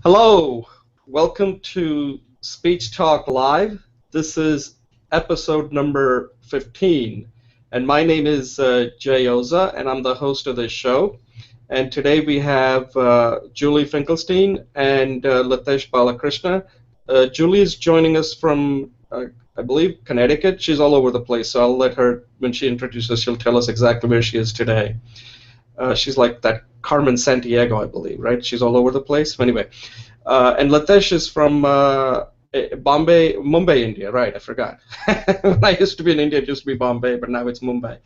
Hello, welcome to Speech Talk Live. This is episode number 15, and my name is Jay Oza, and I'm the host of this show. And today we have Julie Finkelstein and Litesh Balakrishna. Julie is joining us from, I believe, Connecticut. She's all over the place, so I'll let her, when she introduces us, she'll tell us exactly where she is today. She's like that Carmen Sandiego, I believe, right? She's all over the place. Anyway, and Latesh is from Bombay, Mumbai, India, right? I forgot. When I used to be in India, it used to be Bombay, but now it's Mumbai.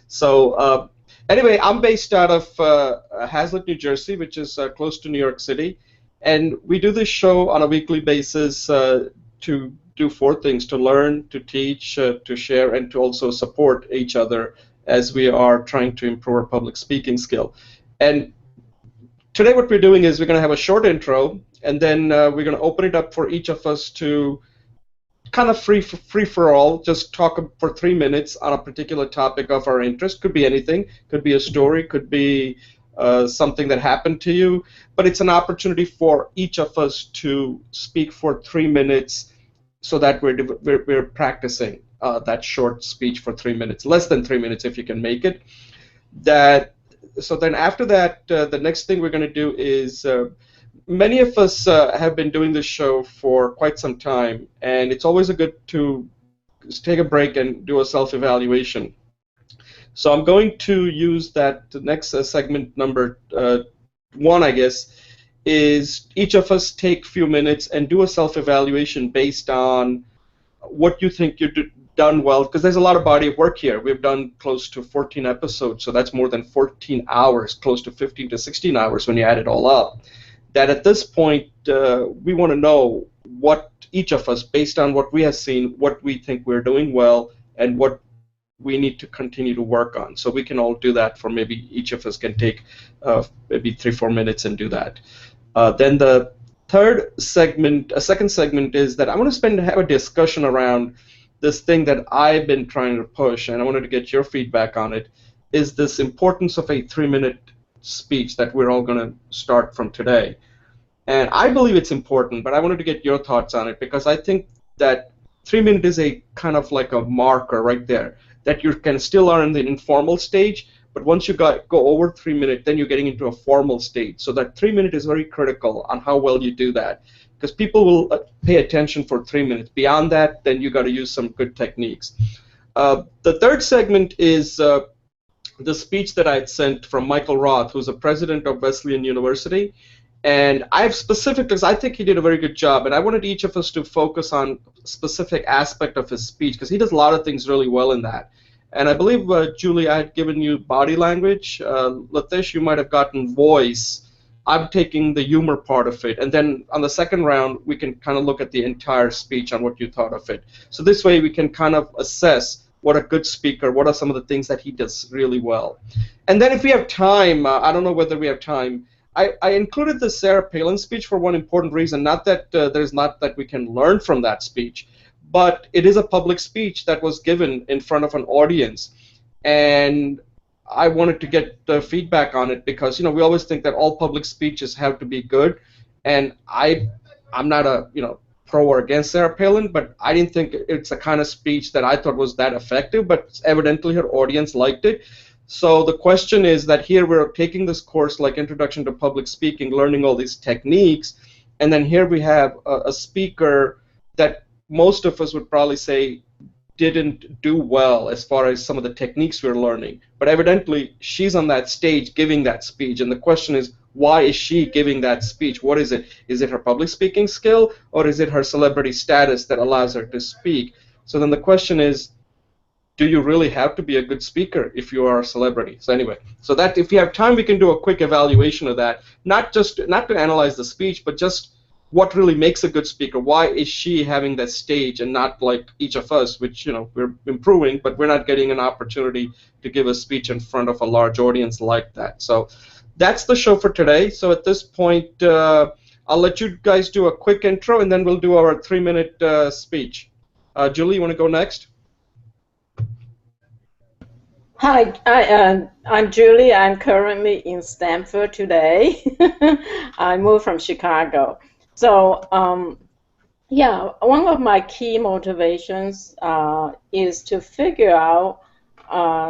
So anyway, I'm based out of Hazlet, New Jersey, which is close to New York City. And we do this show on a weekly basis to do four things: to learn, to teach, to share, and to also support each other as we are trying to improve our public speaking skill. And today what we're doing is we're going to have a short intro, and then we're going to open it up for each of us to kind of free for all, just talk for 3 minutes on a particular topic of our interest. Could be anything, could be a story, could be something that happened to you, but it's an opportunity for each of us to speak for 3 minutes so that we're practicing that short speech for 3 minutes, less than 3 minutes if you can make it. So then after that, the next thing we're going to do is many of us have been doing this show for quite some time, and it's always a good to take a break and do a self-evaluation. So I'm going to use that next segment number one, I guess, is each of us take a few minutes and do a self-evaluation based on what you think you've done well, because there's a lot of body of work here. We've done close to 14 episodes, so that's more than 14 hours, close to 15 to 16 hours when you add it all up. That at this point, we want to know what each of us, based on what we have seen, what we think we're doing well, and what we need to continue to work on. So we can all do that for maybe each of us can take maybe 3-4 minutes and do that. Then the second segment is that I want to have a discussion around this thing that I've been trying to push, and I wanted to get your feedback on it, is this importance of a 3-minute speech that we're all going to start from today. And I believe it's important, but I wanted to get your thoughts on it because I think that 3 minutes is a kind of like a marker right there, that you can still are in the informal stage, but once you go over 3 minutes, then you're getting into a formal state. So that 3 minutes is very critical on how well you do that, because people will pay attention for 3 minutes. Beyond that, then you got to use some good techniques. The third segment is the speech that I had sent from Michael Roth, who's the president of Wesleyan University. And I've specifically, because I think he did a very good job, and I wanted each of us to focus on a specific aspect of his speech, because he does a lot of things really well in that. And I believe, Julie, I had given you body language. Latish, you might have gotten voice. I'm taking the humor part of it. And then on the second round, we can kind of look at the entire speech on what you thought of it. So this way we can kind of assess what a good speaker, what are some of the things that he does really well. And then if we have time, I don't know whether we have time, I included the Sarah Palin speech for one important reason, not that there's not that we can learn from that speech, but it is a public speech that was given in front of an audience. And I wanted to get the feedback on it because, we always think that all public speeches have to be good. And I'm not a, pro or against Sarah Palin, but I didn't think it's the kind of speech that I thought was that effective, but evidently her audience liked it. So the question is that here we're taking this course like Introduction to Public Speaking, learning all these techniques, and then here we have a speaker that most of us would probably say didn't do well as far as some of the techniques we're learning. But evidently she's on that stage giving that speech, and the question is, why is she giving that speech? What is it? Is it her public speaking skill, or is it her celebrity status that allows her to speak? So then the question is, do you really have to be a good speaker if you are a celebrity? So anyway, so that if you have time, we can do a quick evaluation of that. Not to analyze the speech, but just what really makes a good speaker. Why is she having that stage and not like each of us, which we're improving, but we're not getting an opportunity to give a speech in front of a large audience like that. So that's the show for today. So at this point, I'll let you guys do a quick intro, and then we'll do our 3-minute speech. Julie, you want to go next? Hi, I'm Julie. I'm currently in Stanford today. I moved from Chicago. So, yeah, one of my key motivations is to figure out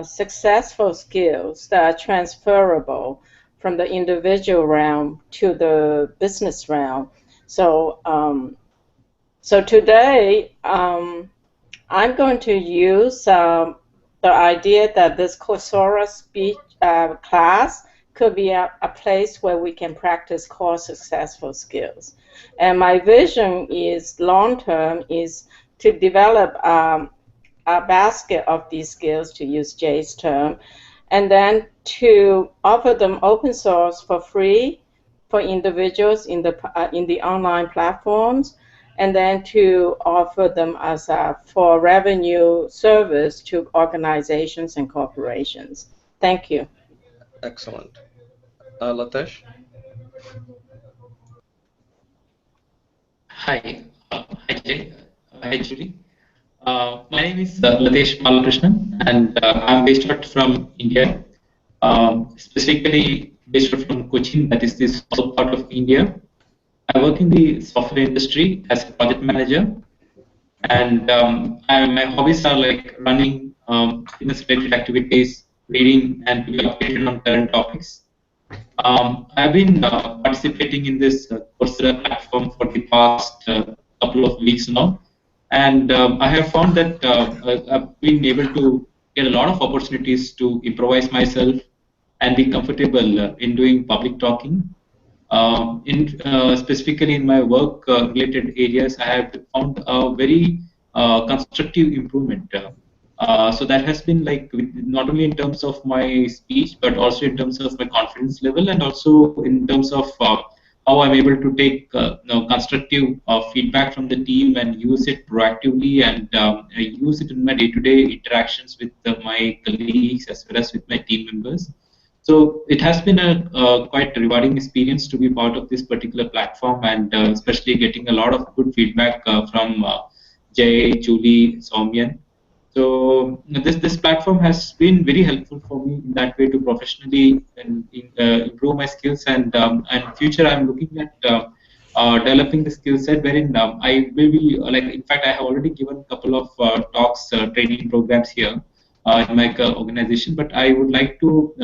successful skills that are transferable from the individual realm to the business realm. So, so today, I'm going to use the idea that this Coursera speech class could be a place where we can practice core successful skills. And my vision is long term is to develop a basket of these skills, to use Jay's term, and then to offer them open source for free for individuals in the online platforms, and then to offer them as a for revenue service to organizations and corporations. Thank you. Excellent. Latesh? Hi, hi Jay, hi Julie. My name is Latesh Balakrishnan, and I'm based out from India, specifically based out from Cochin, that is the south part of India. I work in the software industry as a project manager, and my hobbies are like running fitness-related activities, reading, and being updated on current topics. I've been participating in this Coursera platform for the past couple of weeks now, and I have found that I've been able to get a lot of opportunities to improvise myself and be comfortable in doing public talking. In specifically in my work related areas, I have found a very constructive improvement. So that has been like not only in terms of my speech, but also in terms of my confidence level, and also in terms of how I'm able to take constructive feedback from the team and use it proactively, and I use it in my day-to-day interactions with my colleagues as well as with my team members. So it has been a quite rewarding experience to be part of this particular platform, and especially getting a lot of good feedback from Jay, Julie, Soumyan. So this platform has been very helpful for me in that way to professionally improve my skills, and future I'm looking at developing the skill set wherein I will be like, in fact I have already given a couple of talks, training programs here in my organization, but I would like to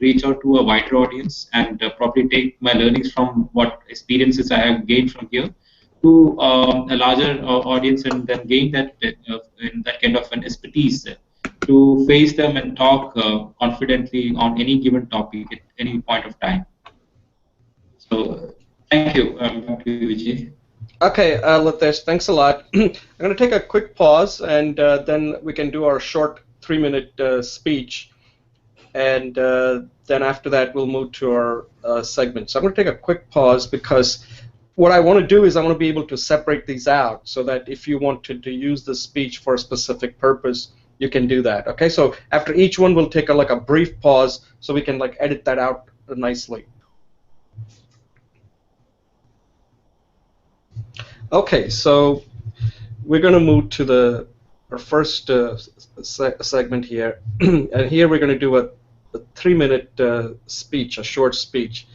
reach out to a wider audience and probably take my learnings from what experiences I have gained from here to a larger audience, and then gain that in that kind of an expertise to face them and talk confidently on any given topic at any point of time. So thank you. Back to you, Vijay. Okay, Latesh, thanks a lot. I'm going to take a quick pause, and then we can do our short 3-minute speech. And then after that, we'll move to our segment. So I'm going to take a quick pause because what I want to do is I want to be able to separate these out so that if you want to use the speech for a specific purpose, you can do that. Okay, so after each one, we'll take like a brief pause so we can like edit that out nicely. Okay, so we're going to move to our first segment here, and here we're going to do a 3-minute speech, a short speech.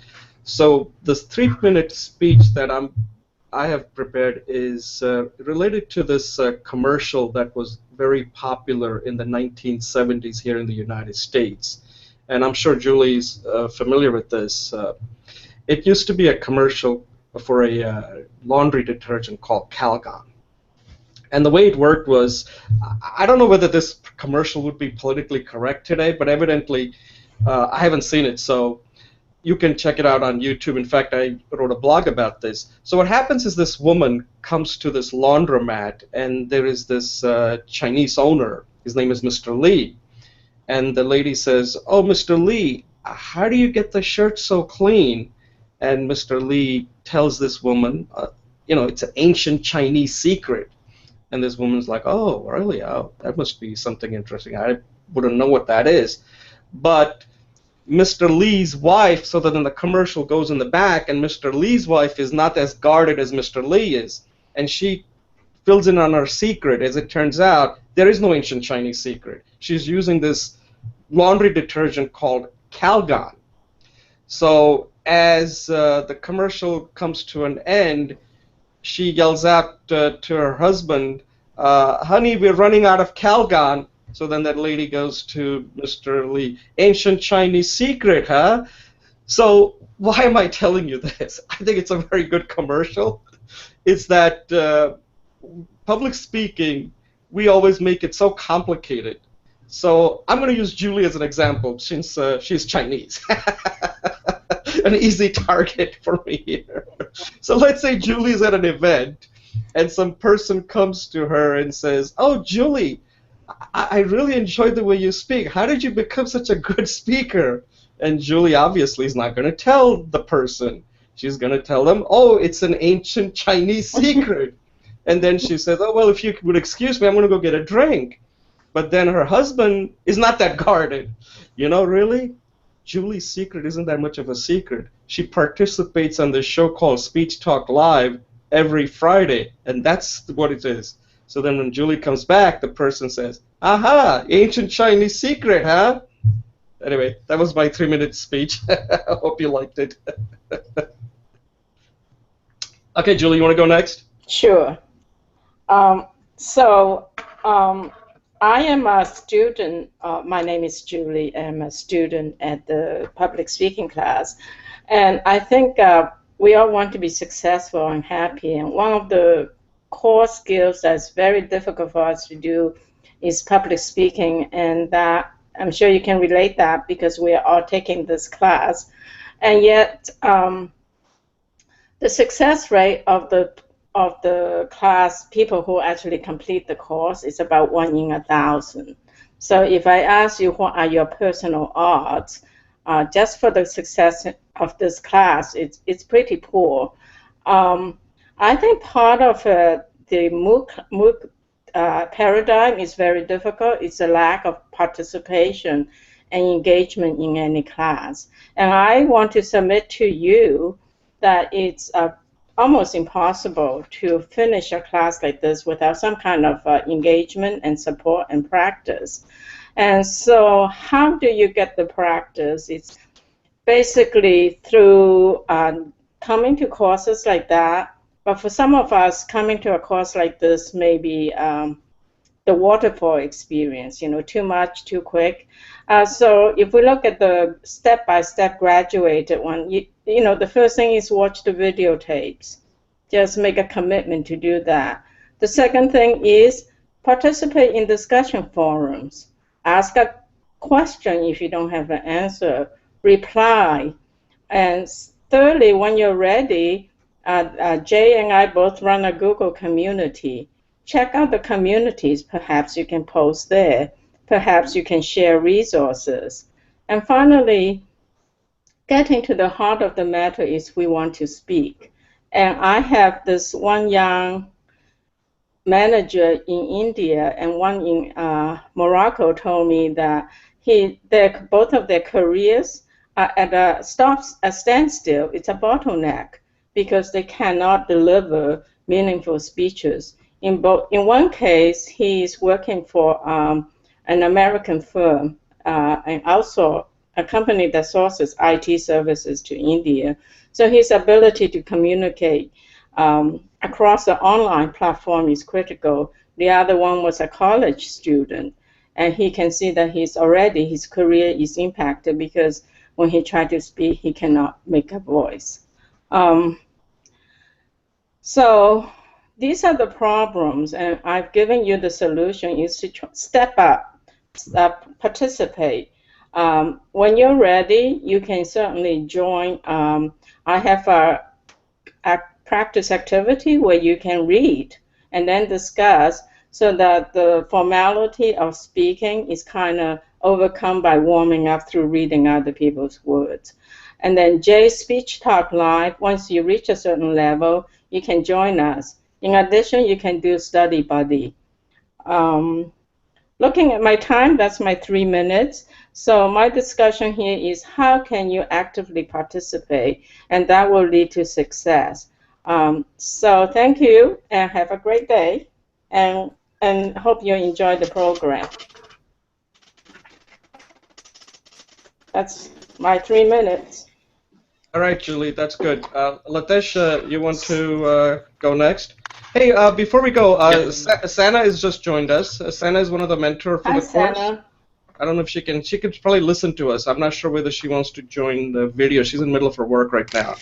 So this 3-minute speech that I have prepared is related to this commercial that was very popular in the 1970s here in the United States, and I'm sure Julie's familiar with this. It used to be a commercial for a laundry detergent called Calgon. And the way it worked was, I don't know whether this commercial would be politically correct today, but evidently I haven't seen it, so you can check it out on YouTube. In fact, I wrote a blog about this. So what happens is this woman comes to this laundromat, and there is this Chinese owner. His name is Mr. Lee. And the lady says, "Oh, Mr. Lee, how do you get the shirt so clean?" And Mr. Lee tells this woman, it's an ancient Chinese secret. And this woman's like, "Oh, really? Oh, that must be something interesting. I wouldn't know what that is." But Mr. Lee's wife, so that then the commercial goes in the back, and Mr. Lee's wife is not as guarded as Mr. Lee is. And she fills in on her secret. As it turns out, there is no ancient Chinese secret. She's using this laundry detergent called Calgon. So as the commercial comes to an end, she yells out to her husband, honey, we're running out of Calgon. So then that lady goes to Mr. Lee, ancient Chinese secret, huh? So why am I telling you this? I think it's a very good commercial. It's that public speaking, we always make it so complicated. So I'm going to use Julie as an example since she's Chinese. An easy target for me here. So let's say Julie's at an event and some person comes to her and says, oh, Julie, I really enjoyed the way you speak. How did you become such a good speaker? And Julie obviously is not going to tell the person. She's going to tell them, oh, it's an ancient Chinese secret. And then she says, oh, well, if you would excuse me, I'm going to go get a drink. But then her husband is not that guarded. You know, really? Julie's secret isn't that much of a secret. She participates on this show called Speech Talk Live every Friday, and that's what it is. So then when Julie comes back, the person says, aha, ancient Chinese secret, huh? Anyway, that was my 3-minute speech. I hope you liked it. Okay, Julie, you want to go next? Sure. I am a student. My name is Julie. I'm a student at the public speaking class. And I think we all want to be successful and happy. And one of the core skills that's very difficult for us to do is public speaking. And that I'm sure you can relate that because we are all taking this class. And yet the success rate of the class, people who actually complete the course, is about 1 in 1,000. So if I ask you what are your personal odds, just for the success of this class, it's pretty poor. I think part of the MOOC paradigm is very difficult. It's a lack of participation and engagement in any class. And I want to submit to you that it's almost impossible to finish a class like this without some kind of engagement and support and practice. And so how do you get the practice? It's basically through coming to courses like that. But for some of us, coming to a course like this may be the waterfall experience, you know, too much, too quick. So if we look at the step-by-step graduated one, you know, the first thing is watch the videotapes. Just make a commitment to do that. The second thing is participate in discussion forums. Ask a question if you don't have an answer. Reply. And thirdly, when you're ready, Jay and I both run a Google community. Check out the communities. Perhaps you can post there. Perhaps you can share resources. And finally, getting to the heart of the matter is we want to speak. And I have this one young manager in India and one in Morocco told me that both of their careers are at a standstill. It's a bottleneck because they cannot deliver meaningful speeches. In one case, he's working for an American firm and also a company that sources IT services to India. So his ability to communicate across the online platform is critical. The other one was a college student, and he can see that his career is impacted because when he tried to speak, he cannot make a voice. So these are the problems, and I've given you the solution is to step up, participate. When you're ready, you can certainly join. I have a practice activity where you can read and then discuss so that the formality of speaking is kind of overcome by warming up through reading other people's words. And then Jay's Speech Talk Live, once you reach a certain level, you can join us. In addition, you can do Study Buddy. Looking at my time, that's my 3 minutes. So my discussion here is how can you actively participate, and that will lead to success. So thank you, and have a great day, and hope you enjoy the program. That's my 3 minutes. All right, Julie, that's good. Latesh, you want to go next? Hey, before we go, Sana has just joined us. Sana is one of the mentors for Hi, the course. Sana. I don't know if she could probably listen to us. I'm not sure whether she wants to join the video. She's in the middle of her work right now.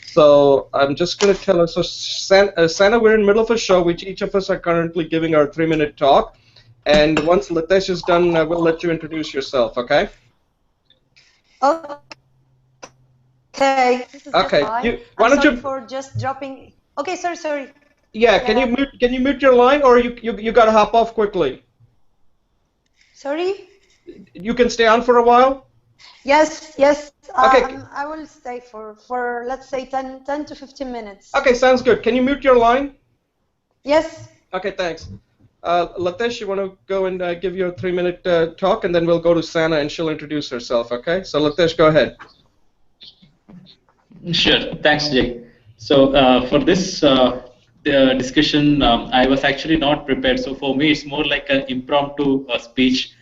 So I'm just going to tell her. So Sana, we're in the middle of a show, which each of us are currently giving our 3-minute talk. And once Latesh is done, we'll let you introduce yourself, okay? Okay, this is just fine. Why don't sorry you for just dropping. Okay, sorry. Yeah, can you mute your line, or you got to hop off quickly? Sorry? You can stay on for a while? Yes. Okay. I will stay for let's say 10 to 15 minutes. Okay, sounds good. Can you mute your line? Yes. Okay, thanks. Latesh, you want to go and give your 3-minute talk, and then we'll go to Sana and she'll introduce herself, okay? So Latesh, go ahead. Sure. Thanks, Jay. So for this discussion, I was actually not prepared. So for me, it's more like an impromptu speech.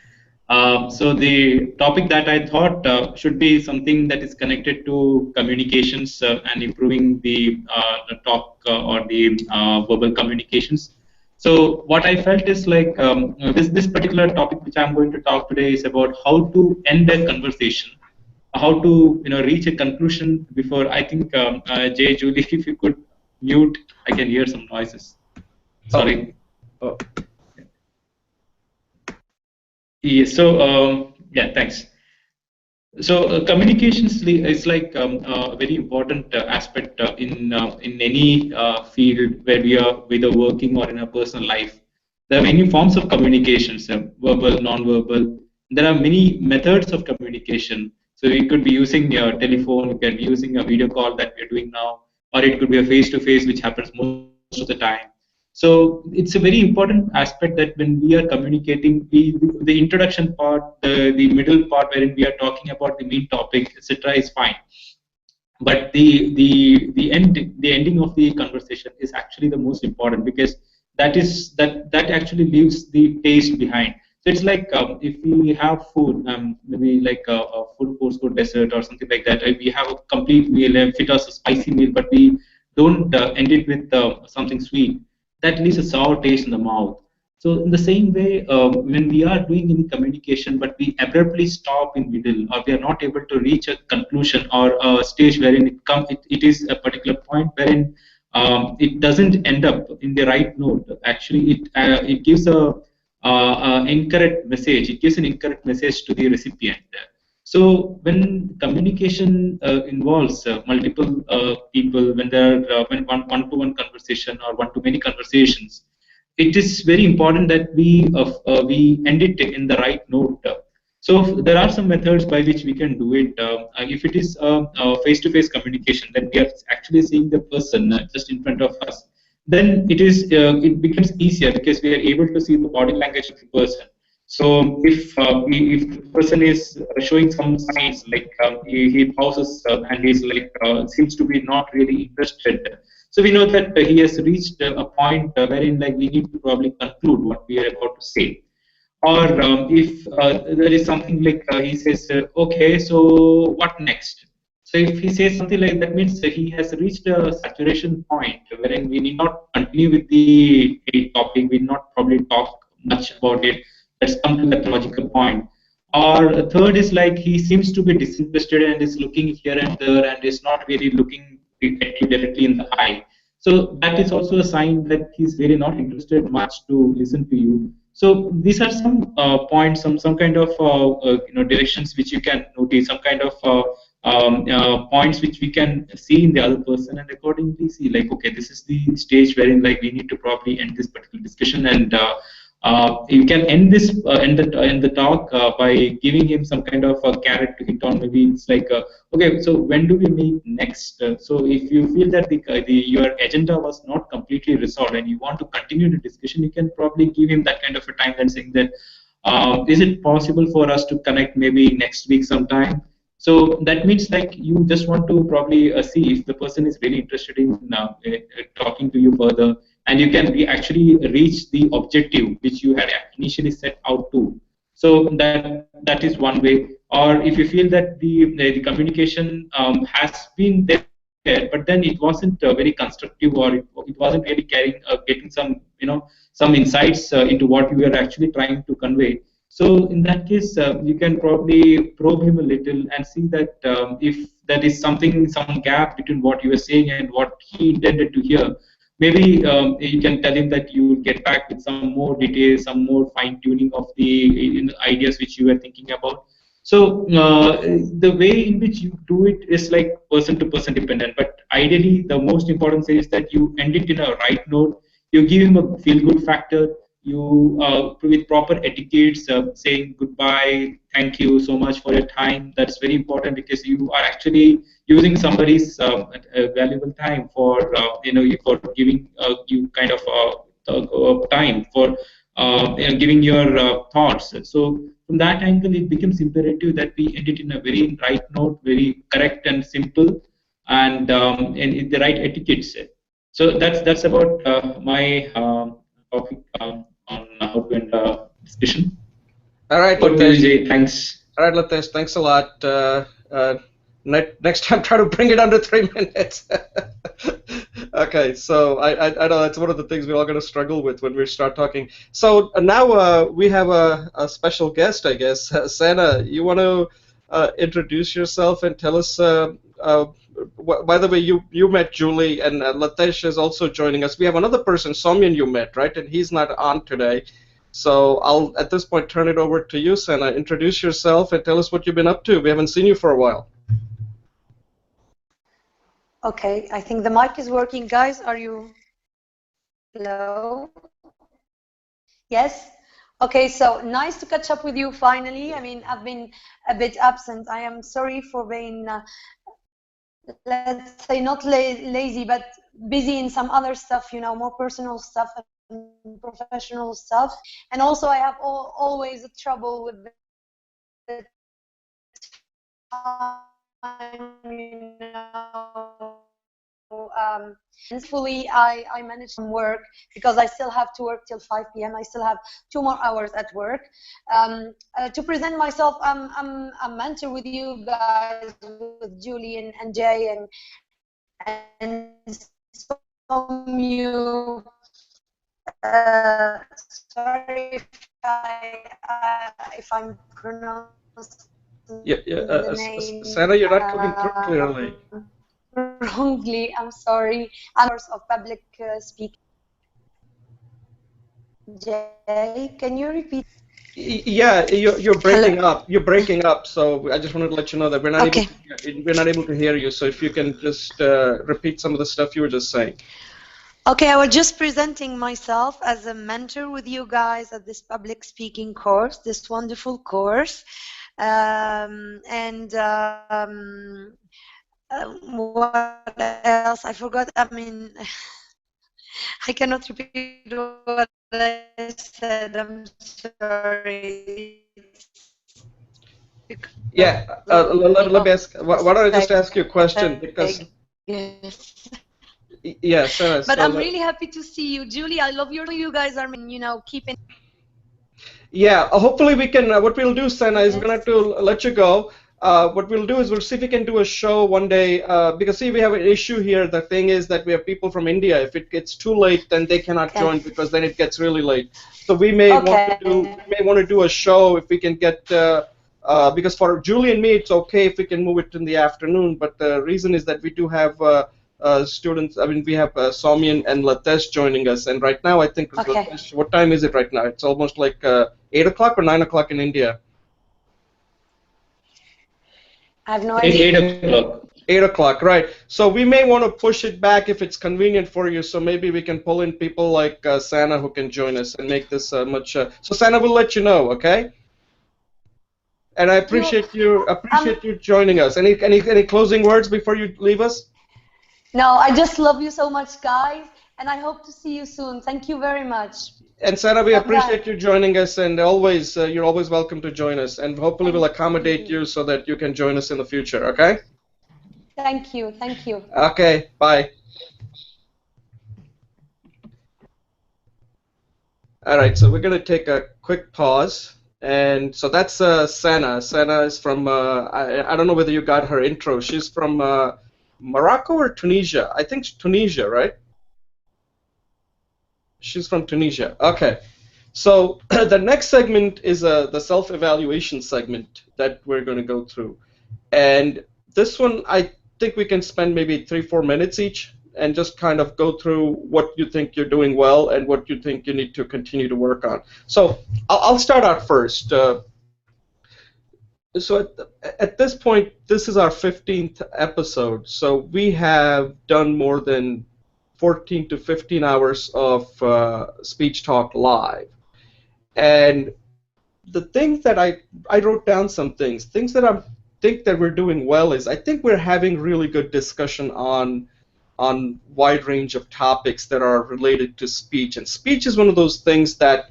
So the topic that I thought should be something that is connected to communications and improving the talk or the verbal communications. So what I felt is like this particular topic which I'm going to talk today is about how to end a conversation, how to reach a conclusion before. I think Jay, Julie, if you could mute, I can hear some noises. Sorry. Oh. Yeah, so yeah, thanks. So communications is like a very important aspect in any field where we are whether working or in a personal life. There are many forms of communications, verbal, non-verbal. There are many methods of communication. So we could be using your telephone, we can be using a video call that we are doing now, or it could be a face-to-face, which happens most of the time. So it's a very important aspect that when we are communicating, the introduction part, the middle part wherein we are talking about the main topic, etc., is fine. But the ending of the conversation is actually the most important, because that actually leaves the taste behind. So it's like if we have food, maybe like a full course good dessert or something like that. We have a complete meal, fit us a spicy meal, but we don't end it with something sweet. That leaves a sour taste in the mouth. So in the same way, when we are doing any communication, but we abruptly stop in middle, or we are not able to reach a conclusion or a stage wherein it is a particular point wherein it doesn't end up in the right note. Actually, it gives incorrect message. It gives an incorrect message to the recipient. So when communication involves multiple people, when there are when one-to-one conversation or one-to-many conversations, it is very important that we end it in the right note. So there are some methods by which we can do it. If it is face-to-face communication, then we are actually seeing the person just in front of us. Then it becomes easier because we are able to see the body language of the person. So if the person is showing some signs like he pauses and he's like seems to be not really interested, so we know that he has reached a point wherein like we need to probably conclude what we are about to say. Or if there is something like he says, okay, so what next? So if he says something like that, means he has reached a saturation point wherein we need not continue with the topic, we need not probably talk much about it. Let's come to that logical point. Or a third is like he seems to be disinterested and is looking here and there and is not really looking at you directly in the eye. So that is also a sign that he's really not interested much to listen to you. So these are some points, some kind of directions which you can notice, some kind of points which we can see in the other person, and accordingly see like, okay, this is the stage wherein like we need to probably end this particular discussion, and you can end the talk by giving him some kind of a carrot to hit on. Maybe it's like, okay, so when do we meet next? So if you feel that your agenda was not completely resolved and you want to continue the discussion, you can probably give him that kind of a time and saying that, is it possible for us to connect maybe next week sometime? So that means like you just want to probably see if the person is really interested in talking to you further, and you can actually reach the objective which you had initially set out to. So that is one way. or if you feel that the communication has been there, but then it wasn't very constructive, or it wasn't really getting some some insights into what you are actually trying to convey. So in that case, you can probably probe him a little and see that if there is some gap between what you were saying and what he intended to hear. Maybe you can tell him that you will get back with some more details, some more fine tuning of the ideas which you were thinking about. So the way in which you do it is like person to person dependent. But ideally, the most important thing is that you end it in a right note. You give him a feel good factor. You with proper etiquettes, saying goodbye, thank you so much for your time. That's very important because you are actually using somebody's valuable time for for giving you kind of time for giving your thoughts. So from that angle, it becomes imperative that we end it in a very right note, very correct and simple, and in the right etiquettes. So that's about my topic on how to end a discussion. All right, Over to you, Latesh. Jay. Thanks. All right, Latesh. Thanks a lot. Next time, try to bring it under 3 minutes. Okay, so I know that's one of the things we're all going to struggle with when we start talking. So now we have a special guest, I guess. Sana, you want to introduce yourself and tell us? By the way, you met Julie, and Latesh is also joining us. We have another person, Somyan, you met, right? And he's not on today. So I'll, at this point, turn it over to you, Sana. Introduce yourself and tell us what you've been up to. We haven't seen you for a while. Okay, I think the mic is working. Guys, are you... Hello? Yes? Okay, so nice to catch up with you finally. I mean, I've been a bit absent. I am sorry for being, let's say, not lazy, but busy in some other stuff, you know, more personal stuff and professional stuff. And also I have always a trouble with the time, you know. Fully, I managed some work because I still have to work till 5 p.m. I still have 2 more hours at work. To present myself, I'm a mentor with you guys, with Julie and Jay and some you. Sorry if I'm pronouncing the name. Sana, you're not coming through clearly. Wrongly, I'm sorry. I'm of public speaking. Jay, can you repeat? Yeah, you're breaking up. You're breaking up. So I just wanted to let you know that we're not able to hear you. So if you can just repeat some of the stuff you were just saying. Okay, I was just presenting myself as a mentor with you guys at this public speaking course, this wonderful course, what else? I forgot. I mean, I cannot repeat what I said. I'm sorry. Yeah, let me ask. Why don't I just ask you a question? Because yes. Yes, but I'm really happy to see you, Julie. I love you guys are, you know, keeping. Yeah, hopefully we can. What we'll do, Sana, is we're gonna have to let you go. What we'll do is we'll see if we can do a show one day. Because see, we have an issue here. The thing is that we have people from India. If it gets too late, then they cannot join because then it gets really late. So we may want to do a show if we can get. Because for Julie and me, it's okay if we can move it in the afternoon. But the reason is that we do have. Students, I mean, we have Somyan and Latesh joining us, and right now I think, Latesh, what time is it right now? It's almost like 8 o'clock or 9 o'clock in India. I have no idea. 8 o'clock. 8 o'clock, right. So we may want to push it back if it's convenient for you, so maybe we can pull in people like Sana who can join us and make this much... So Sana will let you know, okay? And I appreciate you joining us. Any closing words before you leave us? No, I just love you so much, guys, and I hope to see you soon. Thank you very much. And Sana, we appreciate you joining us, and always you're always welcome to join us, and hopefully we'll accommodate you so that you can join us in the future, okay? Thank you, thank you. Okay, bye. All right, so we're going to take a quick pause, And so that's Sana. Sana is from, I don't know whether you got her intro. She's from Morocco or Tunisia? I think Tunisia, right? She's from Tunisia. Okay. So the next segment is the self-evaluation segment that we're going to go through. And this one, I think we can spend maybe 3-4 minutes each and just kind of go through what you think you're doing well and what you think you need to continue to work on. So I'll start out first. So at this point, this is our 15th episode. So we have done more than 14 to 15 hours of Speech Talk Live. And the things that I wrote down some things that I think that we're doing well is I think we're having really good discussion on wide range of topics that are related to speech. And speech is one of those things that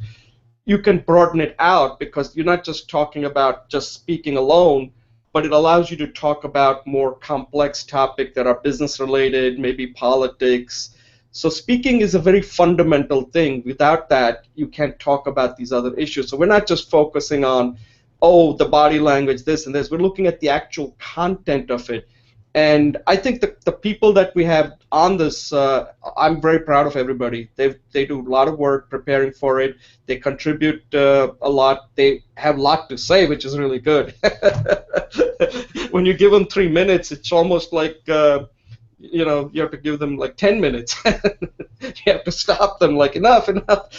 you can broaden it out because you're not just talking about just speaking alone, but it allows you to talk about more complex topics that are business related, maybe politics. So speaking is a very fundamental thing. Without that, you can't talk about these other issues. So we're not just focusing on, oh, the body language, this and this. We're looking at the actual content of it. And I think the people that we have on this, I'm very proud of everybody. They do a lot of work preparing for it. They contribute a lot. They have a lot to say, which is really good. When you give them 3 minutes, it's almost like you have to give them like 10 minutes. You have to stop them like enough.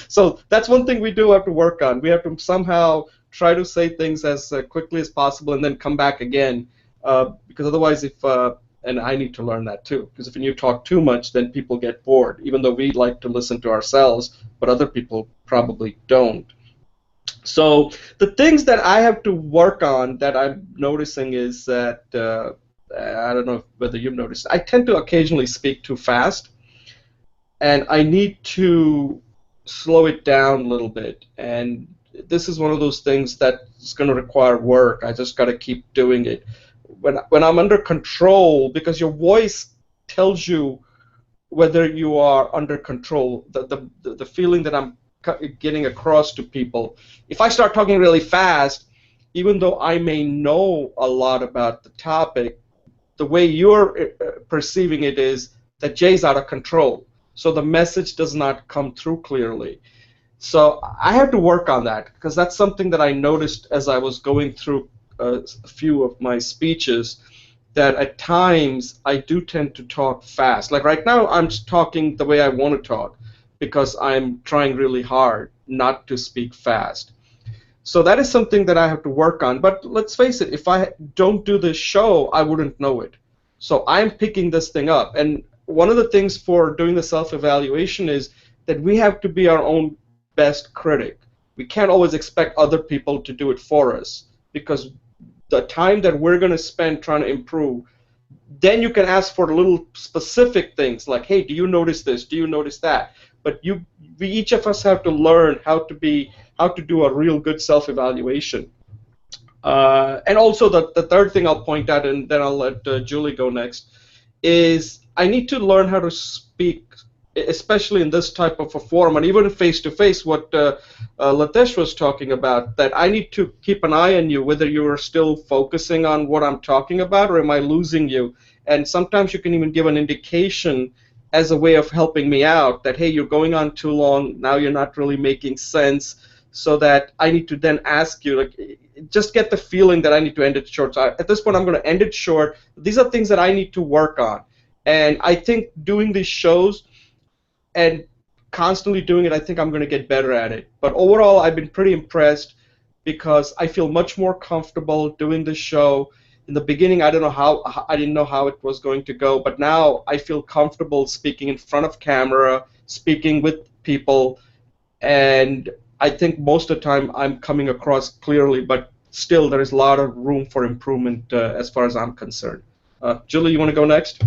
So that's one thing we do have to work on. We have to somehow try to say things as quickly as possible and then come back again. Because otherwise, and I need to learn that too, because if you talk too much, then people get bored, even though we like to listen to ourselves, but other people probably don't. So the things that I have to work on that I'm noticing is that, I don't know whether you've noticed, I tend to occasionally speak too fast, and I need to slow it down a little bit. And this is one of those things that's going to require work. I just got to keep doing it. When I'm under control, because your voice tells you whether you are under control, the feeling that I'm getting across to people. If I start talking really fast, even though I may know a lot about the topic, the way you're perceiving it is that Jay's out of control, so the message does not come through clearly. So I have to work on that, because that's something that I noticed as I was going through a few of my speeches, that at times I do tend to talk fast. Like right now, I'm talking the way I want to talk because I'm trying really hard not to speak fast. So that is something that I have to work on. But let's face it, if I don't do this show, I wouldn't know it. So I'm picking this thing up. And one of the things for doing the self-evaluation is that we have to be our own best critic. We can't always expect other people to do it for us, because the time that we're going to spend trying to improve, then you can ask for little specific things like, hey, do you notice this? Do you notice that? But we each of us have to learn how to do a real good self-evaluation. And also the third thing I'll point out, and then I'll let Julie go next, is I need to learn how to speak, especially in this type of a forum, and even face-to-face, what Latesh was talking about, that I need to keep an eye on you, whether you are still focusing on what I'm talking about or am I losing you. And sometimes you can even give an indication as a way of helping me out that, hey, you're going on too long, now you're not really making sense, so that I need to then ask you, like, just get the feeling that I need to end it short. So at this point, I'm going to end it short. These are things that I need to work on. And I think doing these shows and constantly doing it, I think I'm going to get better at it. But overall, I've been pretty impressed because I feel much more comfortable doing this show. In the beginning, I didn't know how it was going to go, but now I feel comfortable speaking in front of camera, speaking with people, and I think most of the time I'm coming across clearly, but still there is a lot of room for improvement as far as I'm concerned. Julie, you want to go next?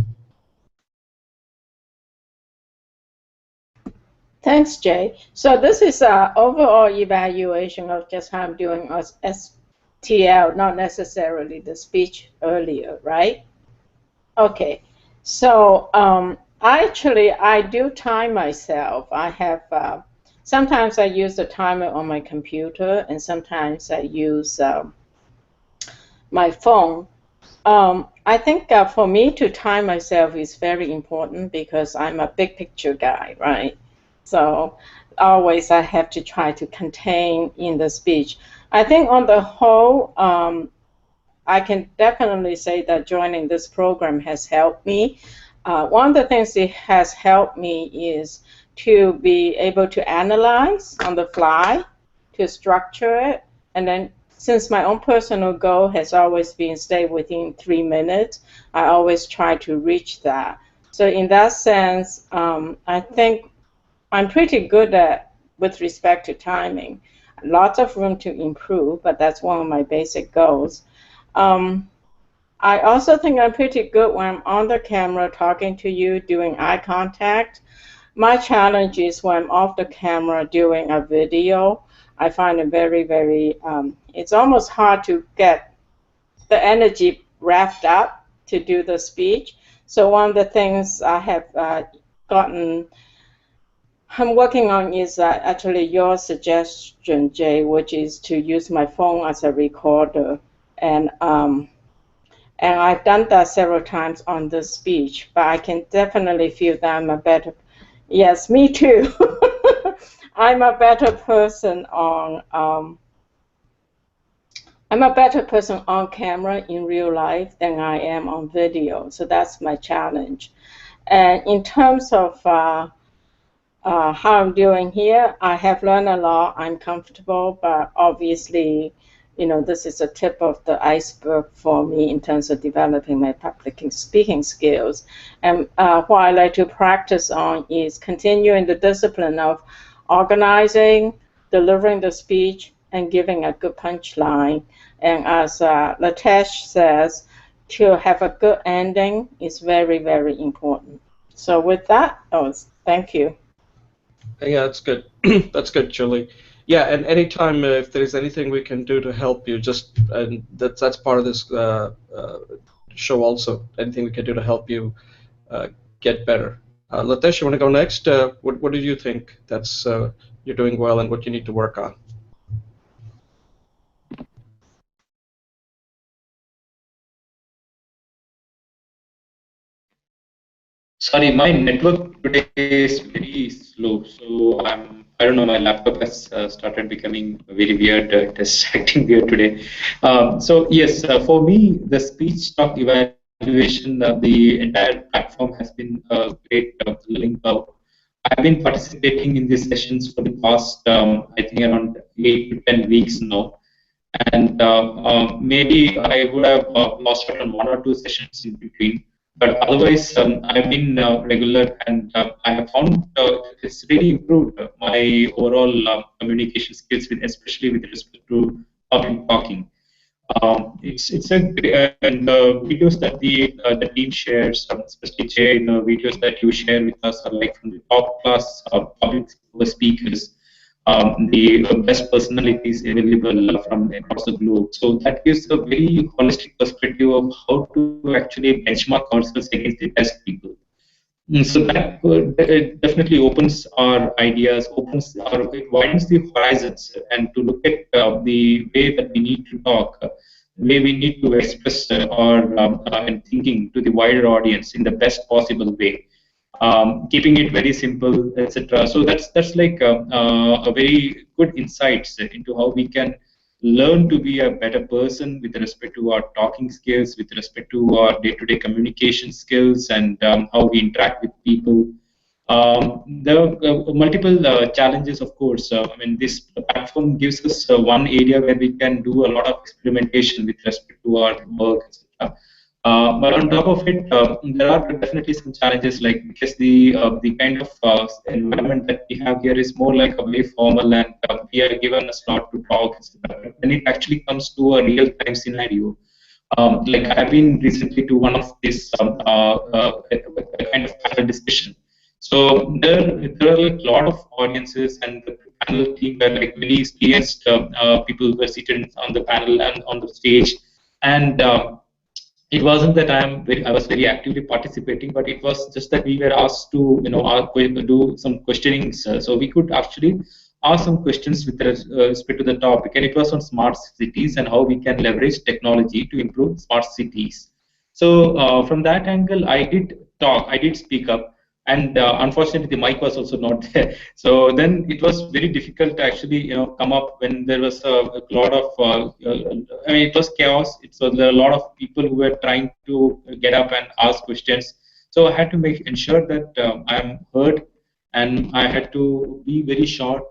Thanks, Jay. So this is an overall evaluation of just how I'm doing as STL, not necessarily the speech earlier, right? Okay. So I do time myself. I have sometimes I use the timer on my computer, and sometimes I use my phone. I think for me to time myself is very important because I'm a big picture guy, right? So always I have to try to contain in the speech. I think on the whole, I can definitely say that joining this program has helped me. One of the things it has helped me is to be able to analyze on the fly, to structure it, and then since my own personal goal has always been stay within 3 minutes, I always try to reach that. So in that sense, I think I'm pretty good at with respect to timing. Lots of room to improve, but that's one of my basic goals. Um, I also think I'm pretty good when I'm on the camera talking to you, doing eye contact. My challenge is when I'm off the camera doing a video. I find it very, very, it's almost hard to get the energy wrapped up to do the speech. So one of the things I have gotten, I'm working on is actually your suggestion, Jay, which is to use my phone as a recorder. And I've done that several times on this speech, but I can definitely feel that I'm a better, yes, me too. I'm a better person on, I'm a better person on camera in real life than I am on video. So that's my challenge. And in terms of how I'm doing here, I have learned a lot. I'm comfortable, but obviously, this is a tip of the iceberg for me in terms of developing my public speaking skills. And what I like to practice on is continuing the discipline of organizing, delivering the speech, and giving a good punchline. And as Latesh says, to have a good ending is very, very important. So with that, thank you. Yeah, that's good. That's good, Julie. Yeah, and anytime if there's anything we can do to help you, just and that's part of this show also. Anything we can do to help you get better. Latesh, you want to go next? What do you think that's you're doing well and what you need to work on? Sorry, my network today is very slow. So I don't know, my laptop has started becoming very weird. It is acting weird today. So yes, for me, the speech talk evaluation, the entire platform has been a great learning curve. I've been participating in these sessions for the past, I think, around 8 to 10 weeks now. And maybe I would have lost out on one or two sessions in between. But otherwise, I've been regular, and I have found it's really improved my overall communication skills, especially with respect to public talking. It's a and the videos that the team shares, especially Jay, the videos that you share with us are like from the top class public speakers, the best personalities available from across the globe. So that gives a very holistic perspective of how to actually benchmark ourselves against the best people. So that it definitely opens our ideas, it widens the horizons, and to look at the way that we need to talk, the way we need to express our and thinking to the wider audience in the best possible way, keeping it very simple, etc. So that's like a very good insights into how we can learn to be a better person with respect to our talking skills, with respect to our day-to-day communication skills, and how we interact with people. There are multiple challenges, of course. I mean, this platform gives us one area where we can do a lot of experimentation with respect to our work, etc. But on top of it, there are definitely some challenges, like because the kind of environment that we have here is more like a very formal, and we are given a slot to talk, etc. When it actually comes to a real time scenario, like I've been recently to one of this a kind of panel discussion. So there are like a lot of audiences, and the panel team were like very experienced people were seated on the panel and on the stage, and it wasn't that I was very actively participating, but it was just that we were asked to, do some questionings, so we could actually ask some questions with respect to the topic, and it was on smart cities and how we can leverage technology to improve smart cities. So from that angle, I did speak up, and unfortunately, the mic was also not there. So then it was very difficult to actually, come up when there was a lot of, I mean, it was chaos. There were a lot of people who were trying to get up and ask questions. So I had to ensure that I'm heard, and I had to be very short,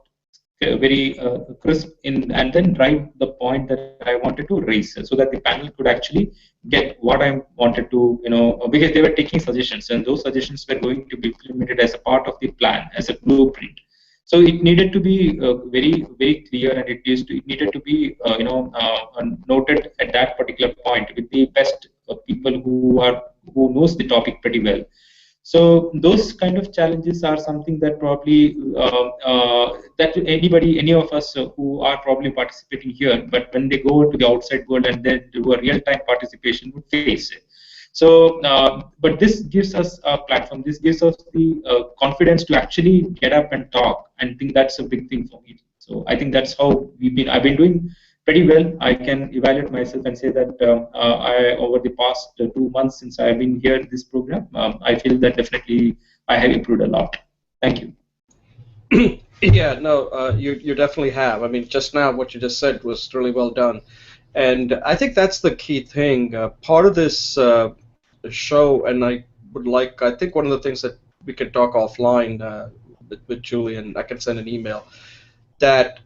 very crisp in, and then drive the point that I wanted to raise, so that the panel could actually get what I wanted to, because they were taking suggestions, and those suggestions were going to be implemented as a part of the plan, as a blueprint. So it needed to be very, very clear, and it needed to be, noted at that particular point with the best people who knows the topic pretty well. So those kind of challenges are something that probably that any of us who are probably participating here, but when they go to the outside world and they do a real-time participation, would face it. So, but this gives us a platform. This gives us the confidence to actually get up and talk. And I think that's a big thing for me. So I think that's how I've been doing pretty well. I can evaluate myself and say that over the past 2 months since I've been here in this program, I feel that definitely I have improved a lot. Thank you. Yeah, no, you definitely have. I mean, just now what you just said was really well done, and I think that's the key thing. Part of this show, and I think one of the things that we can talk offline with Julie, and I can send an email, that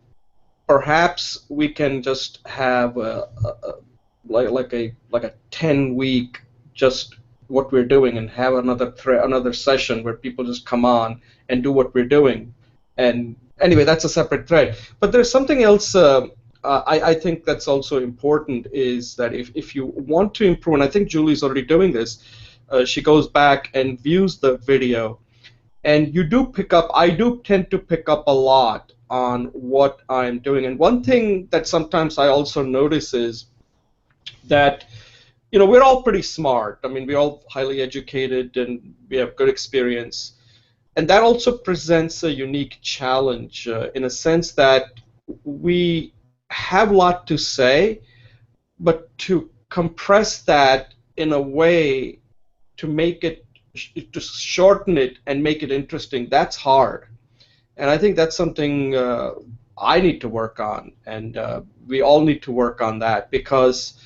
perhaps we can just have like a 10-week just what we're doing, and have another session where people just come on and do what we're doing. And anyway, that's a separate thread. But there's something else I think that's also important, is that if you want to improve, and I think Julie's already doing this, she goes back and views the video, and you do pick up, I do tend to pick up a lot on what I'm doing. And one thing that sometimes I also notice is that, we're all pretty smart. I mean, we're all highly educated and we have good experience. And that also presents a unique challenge in a sense that we have a lot to say, but to compress that in a way to make it, to shorten it and make it interesting, that's hard. And I think that's something I need to work on, and we all need to work on that, because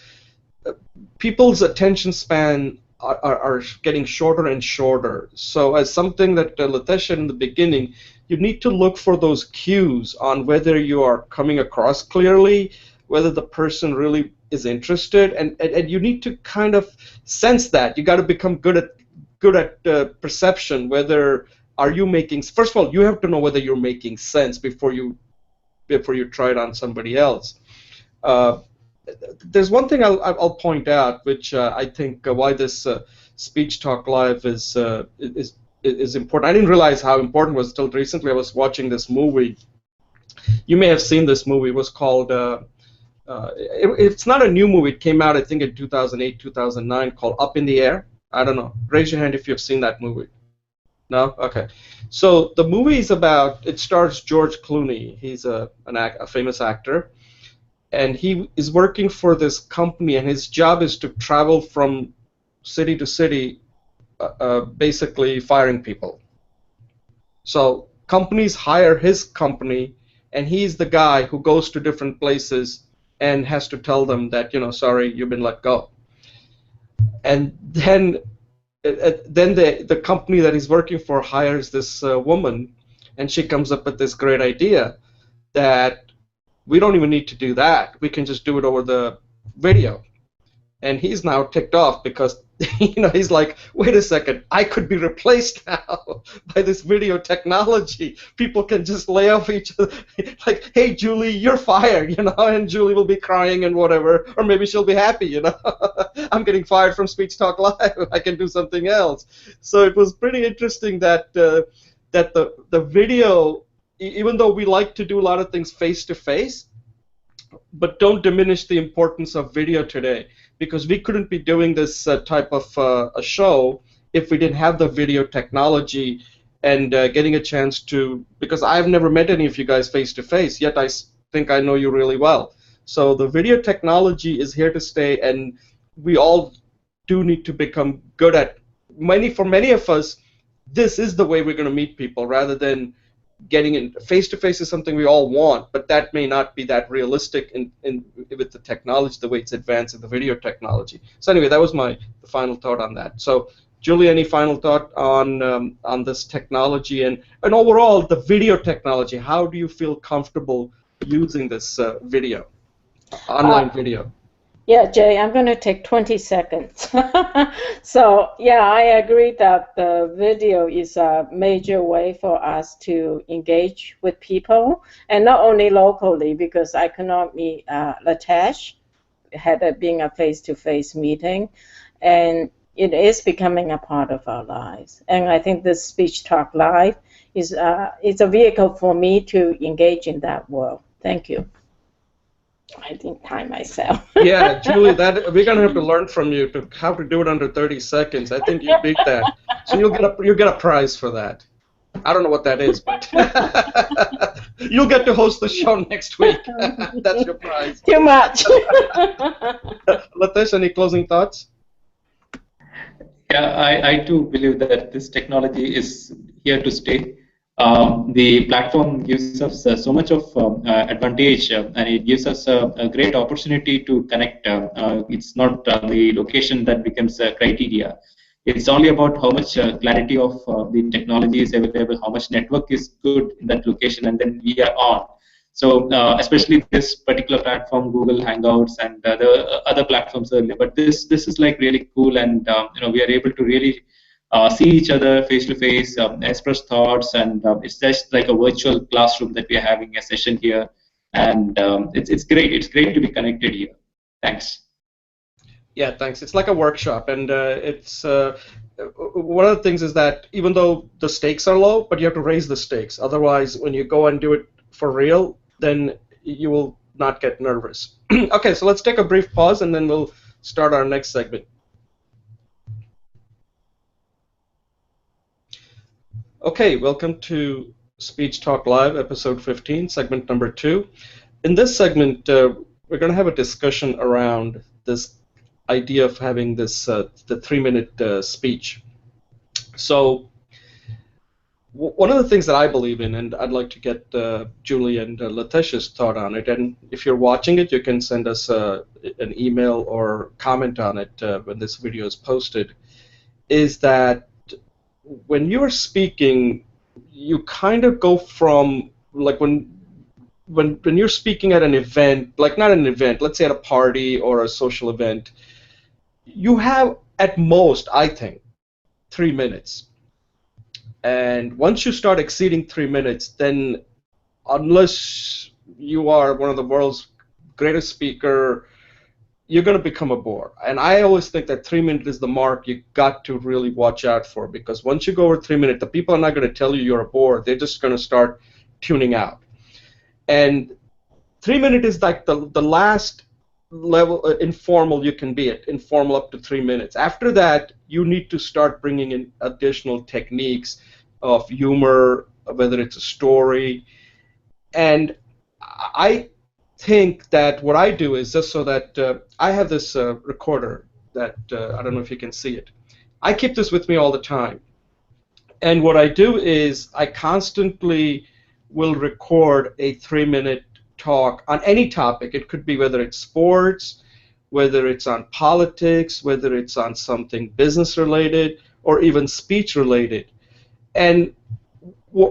people's attention span are getting shorter and shorter. So as something that Litesh said in the beginning, you need to look for those cues on whether you are coming across clearly, whether the person really is interested, and you need to kind of sense that. You got to become good at perception, whether are you making, first of all, you have to know whether you're making sense before you try it on somebody else. There's one thing I'll point out, which I think why this Speech Talk Live is important. I didn't realize how important it was until recently. I was watching this movie. You may have seen this movie. It was called, it's not a new movie. It came out, I think, in 2008, 2009, called Up in the Air. I don't know. Raise your hand if you've seen that movie. No? Okay. So the movie is about, it stars George Clooney. He's a famous actor. And he is working for this company, and his job is to travel from city to city, basically firing people. So companies hire his company, and he's the guy who goes to different places and has to tell them that, sorry, you've been let go. And then the company that he's working for hires this woman, and she comes up with this great idea that we don't even need to do that. We can just do it over the video. And he's now ticked off because, he's like, wait a second, I could be replaced now by this video technology. People can just lay off each other, like, hey, Julie, you're fired, and Julie will be crying and whatever, or maybe she'll be happy, I'm getting fired from Speech Talk Live. I can do something else. So it was pretty interesting that the video, even though we like to do a lot of things face-to-face, but don't diminish the importance of video today. because we couldn't be doing this type of a show if we didn't have the video technology and getting a chance to, because I've never met any of you guys face to face, yet I think I know you really well. So the video technology is here to stay, and we all do need to become good at, for many of us, this is the way we're going to meet people, rather than getting in face to face is something we all want, but that may not be that realistic with the technology, the way it's advancing, the video technology. So anyway, that was the final thought on that. So Julie, any final thought on this technology and overall the video technology? How do you feel comfortable using this online video? Yeah, Jay, I'm going to take 20 seconds. So, yeah, I agree that the video is a major way for us to engage with people, and not only locally, because I could not meet Latesh, had it being a face-to-face meeting, and it is becoming a part of our lives. And I think this Speech Talk Live is it's a vehicle for me to engage in that world. Thank you. I didn't time myself. Yeah, Julie, that we're gonna have to learn from you to how to do it under 30 seconds. I think you beat that, so you'll get a prize for that. I don't know what that is, but you'll get to host the show next week. That's your prize. Too much. Latesh, any closing thoughts? Yeah, I too believe that this technology is here to stay. The platform gives us so much of advantage, and it gives us a great opportunity to connect. It's not the location that becomes a criteria. It's only about how much clarity of the technology is available, how much network is good in that location, and then we are on. So especially this particular platform, Google Hangouts, and the other platforms earlier. But this is like really cool, and we are able to really see each other face to face, express thoughts, and it's just like a virtual classroom that we are having a session here, and it's great. It's great to be connected here. Thanks. Yeah, thanks. It's like a workshop, and it's one of the things is that even though the stakes are low, but you have to raise the stakes. Otherwise, when you go and do it for real, then you will not get nervous. Okay, so let's take a brief pause, and then we'll start our next segment. Okay, welcome to Speech Talk Live, episode 15, segment number 2. In this segment, we're going to have a discussion around this idea of having this the 3-minute speech. So one of the things that I believe in, and I'd like to get Julie and Latesh's thought on it, and if you're watching it, you can send us an email or comment on it when this video is posted, is that when you're speaking, you kind of go from, like when you're speaking at an event, like not an event, let's say at a party or a social event, you have at most, I think, 3 minutes. And once you start exceeding 3 minutes, then unless you are one of the world's greatest speaker, you're going to become a bore. And I always think that 3 minutes is the mark you got to really watch out for, because once you go over 3 minutes, the people are not going to tell you you're a bore. They're just going to start tuning out. And 3 minutes is like the last level informal you can be at, informal up to 3 minutes. After that, you need to start bringing in additional techniques of humor, whether it's a story. And I think that what I do is just so that I have this recorder that I don't know if you can see it. I keep this with me all the time. And what I do is I constantly will record a 3-minute talk on any topic. It could be whether it's sports, whether it's on politics, whether it's on something business related, or even speech related. And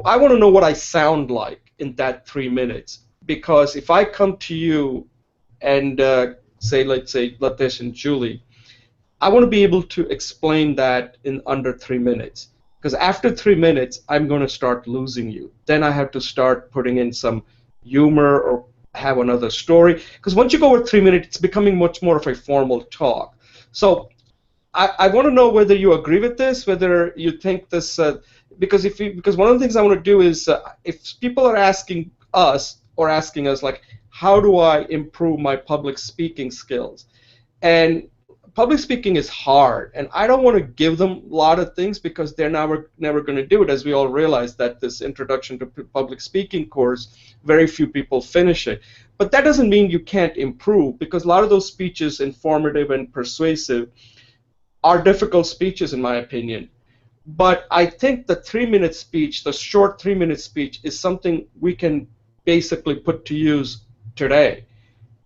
I want to know what I sound like in that 3 minutes, because if I come to you and say, let's say Latesh and Julie, I want to be able to explain that in under 3 minutes. Because after 3 minutes, I'm going to start losing you. Then I have to start putting in some humor or have another story. Because once you go over 3 minutes, it's becoming much more of a formal talk. So I want to know whether you agree with this, whether you think this, because one of the things I want to do is if people are asking us like, how do I improve my public speaking skills? And public speaking is hard, and I don't want to give them a lot of things because they're never going to do it. As we all realize that this introduction to public speaking course, very few people finish it. But that doesn't mean you can't improve, because a lot of those speeches, informative and persuasive, are difficult speeches in my opinion. But I think the 3-minute speech, the short 3-minute speech, is something we can basically put to use today.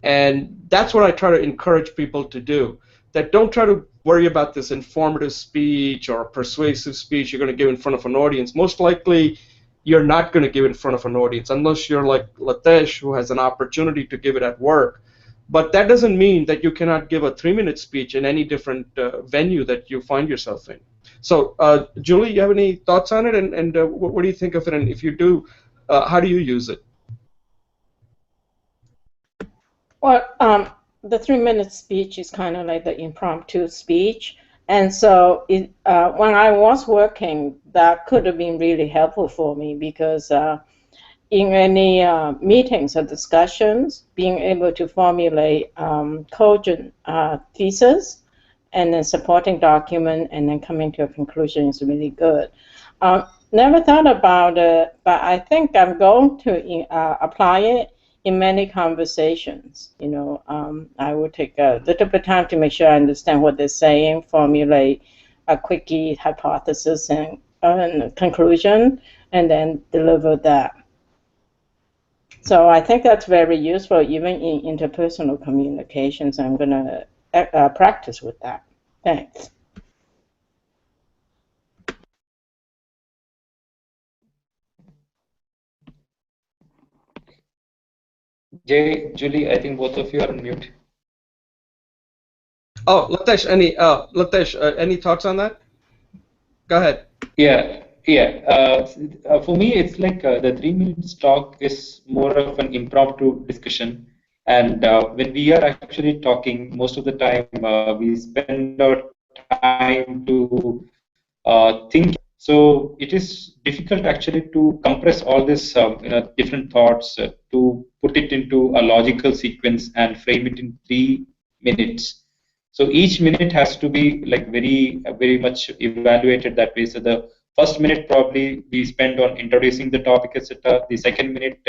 And that's what I try to encourage people to do. That don't try to worry about this informative speech or persuasive speech you're going to give in front of an audience. Most likely, you're not going to give it in front of an audience unless you're like Latesh, who has an opportunity to give it at work. But that doesn't mean that you cannot give a 3-minute speech in any different venue that you find yourself in. So, Julie, you have any thoughts on it? And what do you think of it? And if you do, how do you use it? Well, the 3-minute speech is kind of like the impromptu speech. And so when I was working, that could have been really helpful for me because in any meetings or discussions, being able to formulate cogent thesis and then supporting document and then coming to a conclusion is really good. Never thought about it, but I think I'm going to apply it in many conversations. You know, I will take a little bit of time to make sure I understand what they're saying, formulate a quickie hypothesis and conclusion, and then deliver that. So I think that's very useful even in interpersonal communications. I'm going to practice with that. Thanks. Jay, Julie, I think both of you are on mute. Oh, Latesh, any thoughts on that? Go ahead. Yeah. For me, it's like the 3 minutes talk is more of an impromptu discussion. And when we are actually talking, most of the time we spend our time to think. So it is difficult actually to compress all this different thoughts to put it into a logical sequence and frame it in 3 minutes. So each minute has to be like very much evaluated that way. So the first minute probably we spend on introducing the topic, etc. The second minute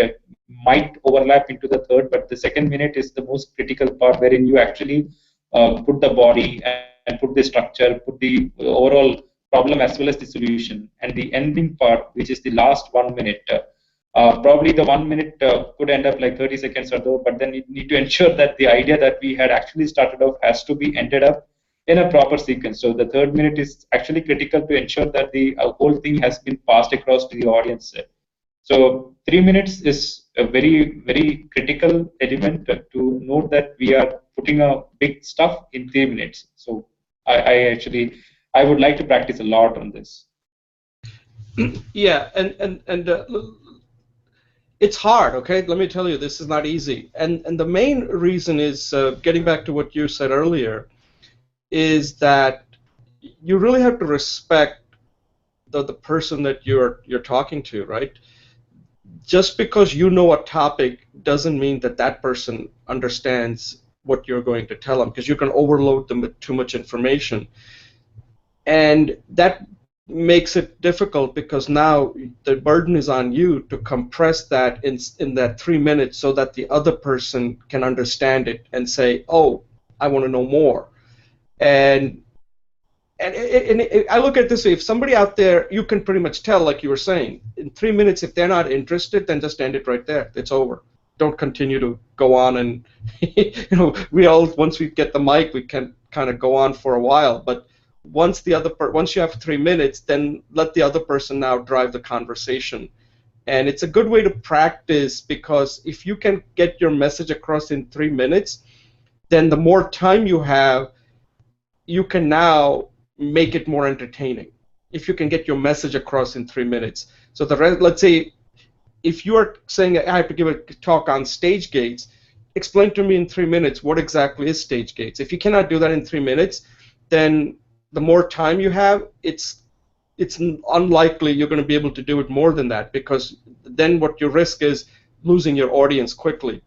might overlap into the third, but the second minute is the most critical part wherein you actually put the body and put the structure, put the overall problem as well as the solution. And the ending part, which is the last 1 minute, probably the 1 minute could end up like 30 seconds or so, but then you need to ensure that the idea that we had actually started off has to be ended up in a proper sequence. So the third minute is actually critical to ensure that the whole thing has been passed across to the audience. So 3 minutes is a very critical element to note that we are putting a big stuff in 3 minutes. So I would like to practice a lot on this. Yeah, and it's hard. Okay, let me tell you, this is not easy. And the main reason is getting back to what you said earlier, is that you really have to respect the person that you're talking to, right? Just because you know a topic doesn't mean that that person understands what you're going to tell them, because you can overload them with too much information. And that makes it difficult because now the burden is on you to compress that in that 3 minutes so that the other person can understand it and say, oh, I want to know more. And I look at it this way: if somebody out there, you can pretty much tell, like you were saying, in 3 minutes, if they're not interested, then just end it right there. It's over. Don't continue to go on, and we all, once we get the mic, we can kind of go on for a while. But once you have 3 minutes, then let the other person now drive the conversation. And it's a good way to practice, because if you can get your message across in 3 minutes, then the more time you have, you can now make it more entertaining. If you can get your message across in 3 minutes. So let's say if you are saying I have to give a talk on stage gates, explain to me in 3 minutes what exactly is stage gates. If you cannot do that in 3 minutes, then the more time you have, it's unlikely you're going to be able to do it more than that, because then what you risk is losing your audience quickly.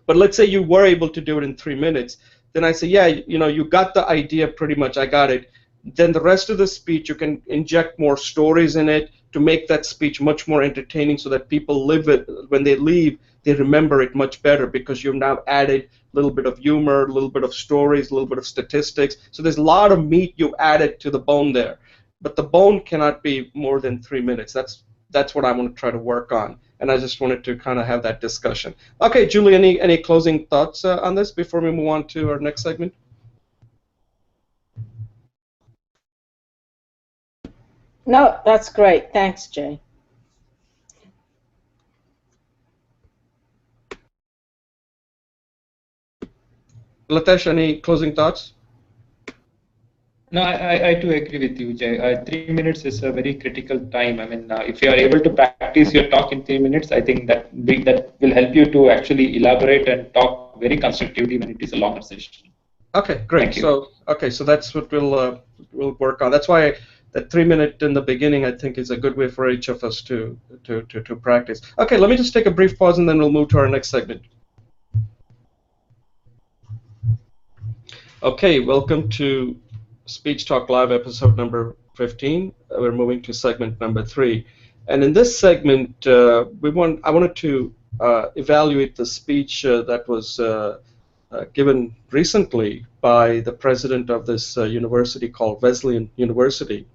But let's say you were able to do it in 3 minutes, then I say, yeah, you got the idea pretty much. I got it. Then the rest of the speech, you can inject more stories in it to make that speech much more entertaining so that people live it. When they leave, they remember it much better because you've now added a little bit of humor, a little bit of stories, a little bit of statistics. So there's a lot of meat you added to the bone there. But the bone cannot be more than 3 minutes. That's what I want to try to work on. And I just wanted to kind of have that discussion. Okay, Julie, any closing thoughts on this before we move on to our next segment? No, that's great. Thanks, Jay. Latesh, any closing thoughts? No, I do agree with you, Jay. 3 minutes is a very critical time. I mean, if you are able to practice your talk in 3 minutes, I think that will help you to actually elaborate and talk very constructively when it is a longer session. Okay, great. So that's what we'll work on. That's why that 3 minute in the beginning, I think, is a good way for each of us to practice. Okay, let me just take a brief pause and then we'll move to our next segment. Okay, welcome to Speech Talk Live episode number 15. We're moving to segment number 3. And in this segment, I wanted to evaluate the speech that was given recently by the president of this university called Wesleyan University.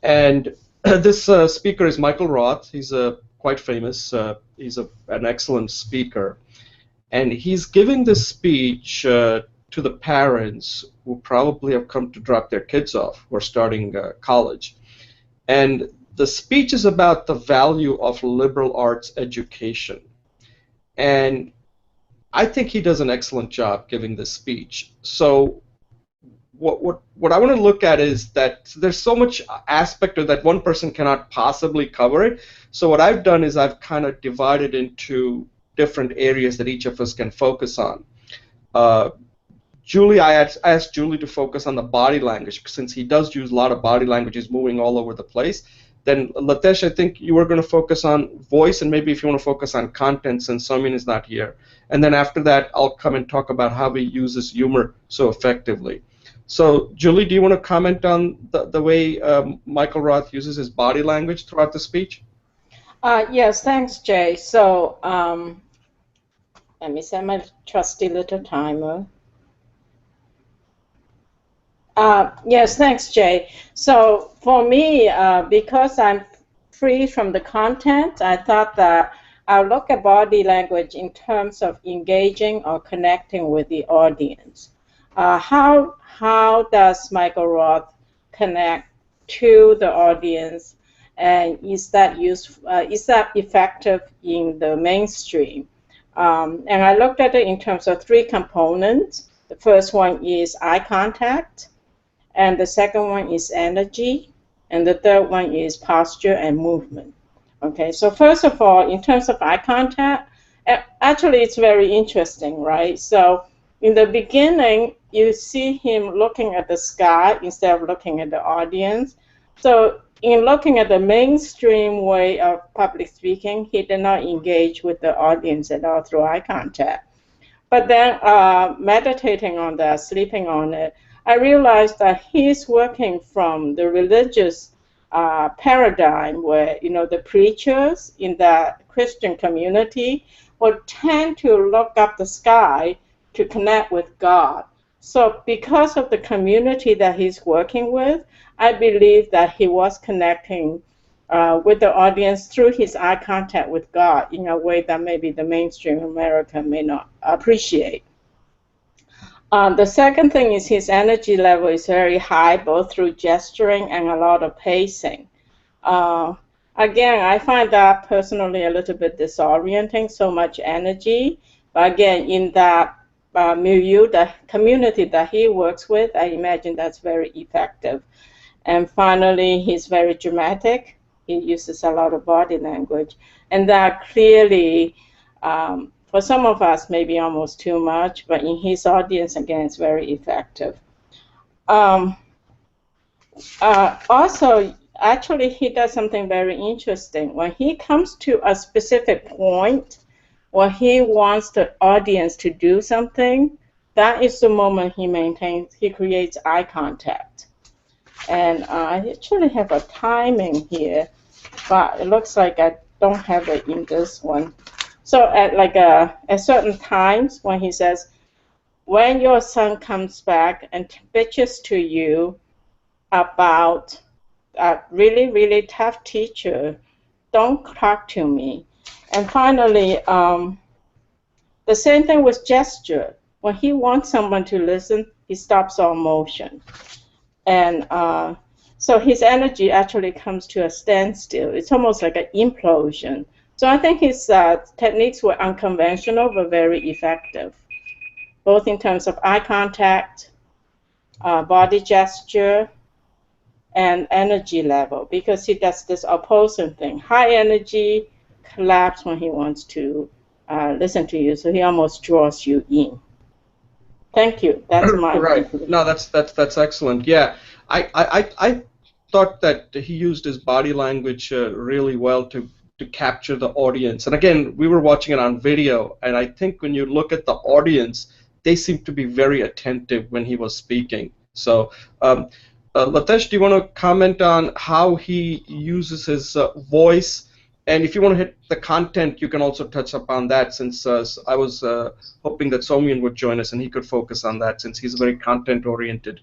And this speaker is Michael Roth. He's quite famous. He's an excellent speaker. And he's giving this speech to the parents who probably have come to drop their kids off who are starting college. And the speech is about the value of liberal arts education. And I think he does an excellent job giving this speech. So what I want to look at is that there's so much aspect of that one person cannot possibly cover it. So what I've done is I've kind of divided into different areas that each of us can focus on. Julie, I asked Julie to focus on the body language since he does use a lot of body language. He's moving all over the place. Then Latesh, I think you were going to focus on voice, and maybe if you want to focus on content since Somin is not here. And then after that, I'll come and talk about how he uses humor so effectively. So Julie, do you want to comment on the way Michael Roth uses his body language throughout the speech? Yes, thanks, Jay. So let me set my trusty little timer. Yes, thanks, Jay. So for me, because I'm free from the content, I thought that I'll look at body language in terms of engaging or connecting with the audience. How does Michael Roth connect to the audience, and is that effective in the mainstream? And I looked at it in terms of 3 components. The first one is eye contact, and the second one is energy, and the third one is posture and movement. Okay, so first of all, in terms of eye contact, actually it's very interesting, right? So in the beginning, you see him looking at the sky instead of looking at the audience. So in looking at the mainstream way of public speaking, he did not engage with the audience at all through eye contact. But then meditating on that, sleeping on it, I realized that he's working from the religious paradigm where, the preachers in the Christian community would tend to look up the sky to connect with God. So because of the community that he's working with, I believe that he was connecting with the audience through his eye contact with God in a way that maybe the mainstream America may not appreciate. The second thing is his energy level is very high, both through gesturing and a lot of pacing. Again, I find that personally a little bit disorienting, so much energy. But again, in that milieu, the community that he works with, I imagine that's very effective. And finally, he's very dramatic. He uses a lot of body language. And that clearly, for some of us, maybe almost too much, but in his audience, again, it's very effective. Also, actually, he does something very interesting. When he comes to a specific point where he wants the audience to do something, that is the moment he creates eye contact. And I actually have a timing here, but it looks like I don't have it in this one. So at certain times when he says, when your son comes back and bitches to you about a really, really tough teacher, don't talk to me. And finally, the same thing with gesture. When he wants someone to listen, he stops all motion. And so his energy actually comes to a standstill. It's almost like an implosion. So I think his techniques were unconventional but very effective, both in terms of eye contact, body gesture, and energy level, because he does this opposing thing. High energy, collapse when he wants to listen to you. So he almost draws you in. Thank you. That's my right. No, that's excellent. Yeah, I thought that he used his body language really well to capture the audience. And again, we were watching it on video, and I think when you look at the audience, they seem to be very attentive when he was speaking. So, Latesh, do you want to comment on how he uses his voice? And if you want to hit the content, you can also touch upon that, since I was hoping that Somian would join us and he could focus on that, since he's very content-oriented.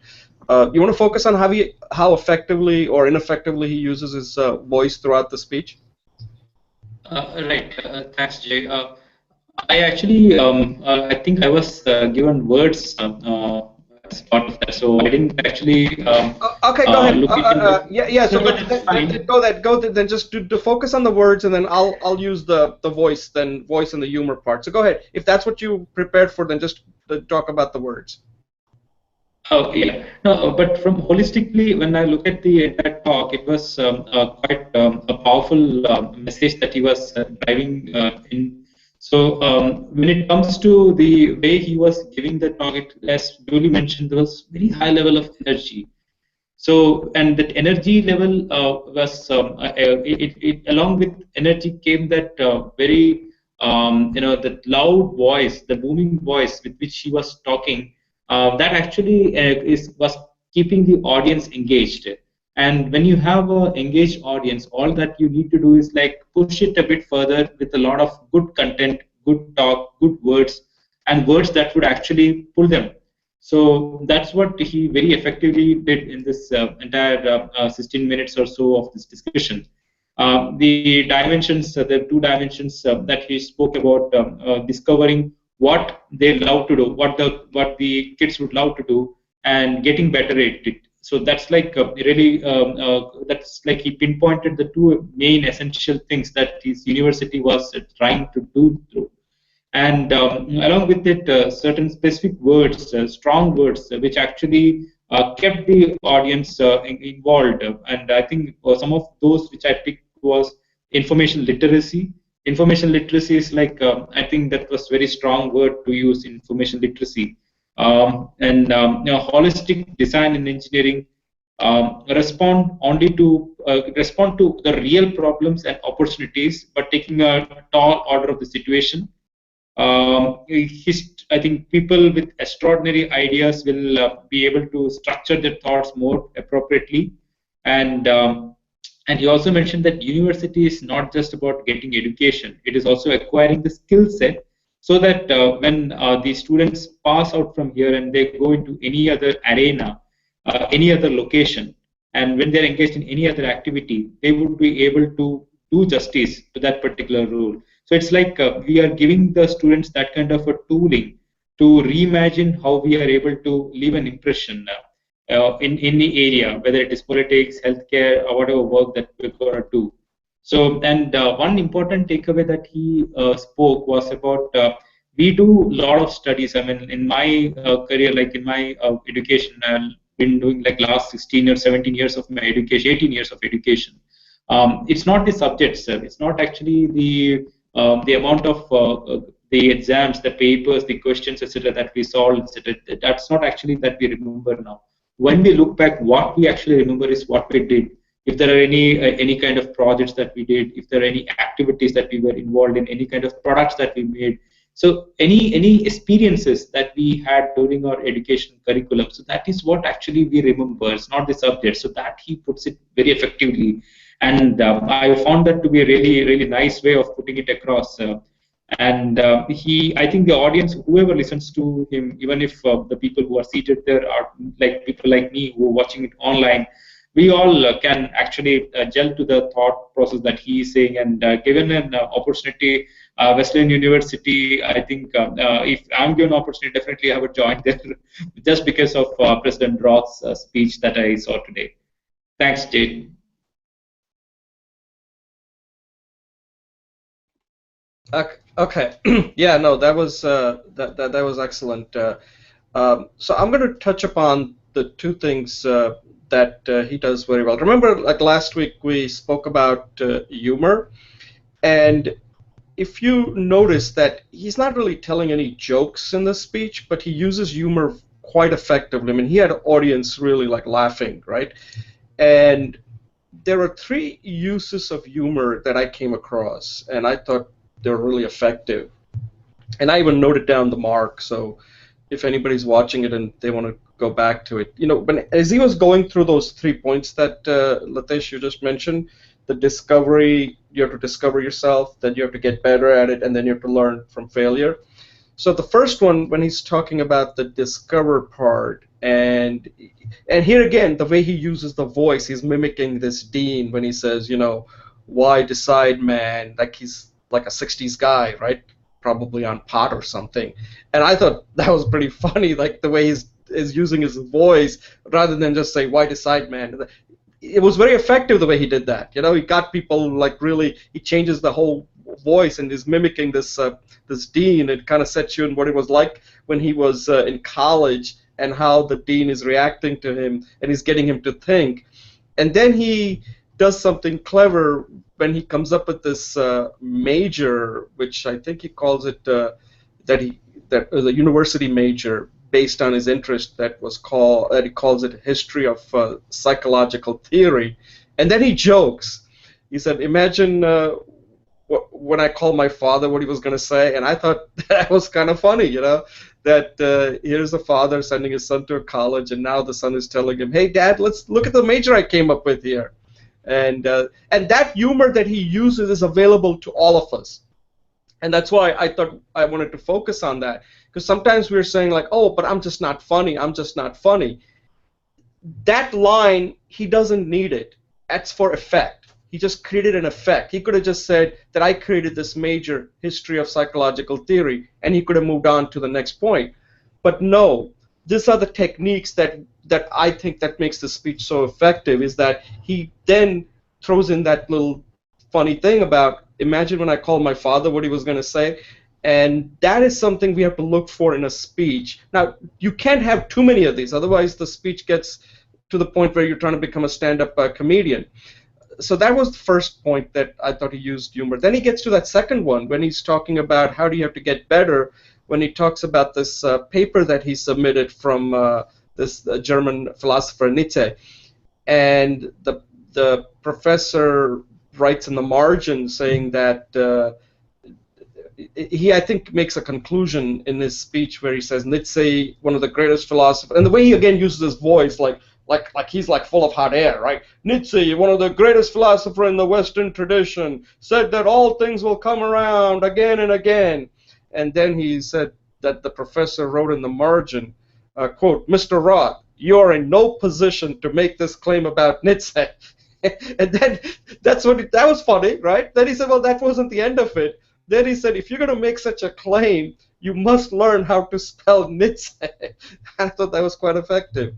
You want to focus on how effectively or ineffectively he uses his voice throughout the speech? Right. Thanks, Jay. I actually, I think I was given words as part of that, so I didn't actually Okay, go ahead. look into. Yeah. So, No, but but that's fine. then just to focus on the words, and then I'll use the voice, voice and the humor part. So go ahead. If that's what you prepared for, then just talk about the words. Oh, yeah. No, but from holistically, when I look at the entire talk, it was quite a powerful message that he was driving in. So when it comes to the way he was giving the talk, as Julie mentioned, there was very high level of energy. So, and that energy level was, along with energy came that very, that loud voice, the booming voice with which he was talking, that actually was keeping the audience engaged. And when you have an engaged audience, all that you need to do is like push it a bit further with a lot of good content, good talk, good words, and words that would actually pull them. So that's what he very effectively did in this entire 16 minutes or so of this discussion. The dimensions, the two dimensions that he spoke about, discovering what they love to do, what the kids would love to do, and getting better at it. So that's like really, that's like he pinpointed the two main essential things that his university was trying to do through. And along with it, certain specific words, strong words, which actually kept the audience involved. And I think some of those which I picked was information literacy. Information literacy is like, I think that was very strong word to use, information literacy. And holistic design and engineering, respond to the real problems and opportunities, but taking a tall order of the situation. I think people with extraordinary ideas will be able to structure their thoughts more appropriately. And he also mentioned that university is not just about getting education; it is also acquiring the skill set, so that when the students pass out from here and they go into any other arena, any other location, and when they're engaged in any other activity, they would be able to do justice to that particular role. So it's like we are giving the students that kind of a tooling to reimagine how we are able to leave an impression in any area, whether it is politics, healthcare, or whatever work that we're going to do. So, and one important takeaway that he spoke was about we do a lot of studies. I mean, in my career, like in my education, I've been doing like last 16 or 17 years of my education, 18 years of education. It's not the subjects, it's not actually the amount of the exams, the papers, the questions, etc., that we solve, etc. That's not actually that we remember now. When we look back, what we actually remember is what we did. If there are any kind of projects that we did, if there are any activities that we were involved in, any kind of products that we made, So any experiences that we had during our education curriculum, so that is what actually we remember. It's not the subject. So that he puts it very effectively, and I found that to be a really nice way of putting it across. And I think the audience, whoever listens to him, even if the people who are seated there are like people like me who are watching it online, we all can actually gel to the thought process that he is saying. And given an opportunity, Wesleyan University, I think if I'm given an opportunity, definitely I would join there just because of President Roth's speech that I saw today. Thanks, Jade. Okay. Yeah, no, that was that was excellent. So I'm going to touch upon the two things that he does very well. Remember, like last week, we spoke about humor, and if you notice that he's not really telling any jokes in the speech, but he uses humor quite effectively. I mean, he had an audience really like laughing, right? And there are three uses of humor that I came across, and I thought they were really effective. And I even noted down the mark, so if anybody's watching it and they want to go back to it, when as he was going through those 3 points that Latesh, you just mentioned, the discovery, you have to discover yourself, then you have to get better at it, and then you have to learn from failure. So the first one, when he's talking about the discover part, and here again, the way he uses the voice, he's mimicking this Dean when he says, why decide, man? Like he's like a 60s guy, right? Probably on pot or something. And I thought that was pretty funny, like the way he's using his voice rather than just say, why decide, man? It was very effective the way he did that. He got people like really, he changes the whole voice and is mimicking this this dean. It kind of sets you in what it was like when he was in college and how the dean is reacting to him and he's getting him to think. And then he does something clever when he comes up with this major, which I think he calls it that was a university major based on his interest that he calls it history of psychological theory. And then he jokes. He said, imagine when I called my father what he was going to say. And I thought that was kind of funny, that here's a father sending his son to a college, and now the son is telling him, hey, Dad, let's look at the major I came up with here. And that humor that he uses is available to all of us. And that's why I thought I wanted to focus on that. Because sometimes we're saying like, oh, but I'm just not funny. I'm just not funny. That line, he doesn't need it. That's for effect. He just created an effect. He could have just said that I created this major history of psychological theory, and he could have moved on to the next point. But no, these are the techniques that I think that makes the speech so effective, is that he then throws in that little funny thing about, imagine when I called my father what he was going to say. And that is something we have to look for in a speech. Now, you can't have too many of these, otherwise the speech gets to the point where you're trying to become a stand-up comedian. So that was the first point that I thought he used humor. Then he gets to that second one when he's talking about how do you have to get better, when he talks about this paper that he submitted from this German philosopher Nietzsche. And the professor writes in the margin saying that he, I think, makes a conclusion in his speech where he says Nietzsche, one of the greatest philosophers, and the way he again uses his voice, like he's like full of hot air, right? Nietzsche, one of the greatest philosophers in the Western tradition, said that all things will come around again and again. And then he said that the professor wrote in the margin, quote, Mr. Roth, you're in no position to make this claim about Nietzsche. And then that was funny, right? Then he said, well, that wasn't the end of it. Then he said, if you're going to make such a claim, you must learn how to spell Nietzsche. I thought that was quite effective.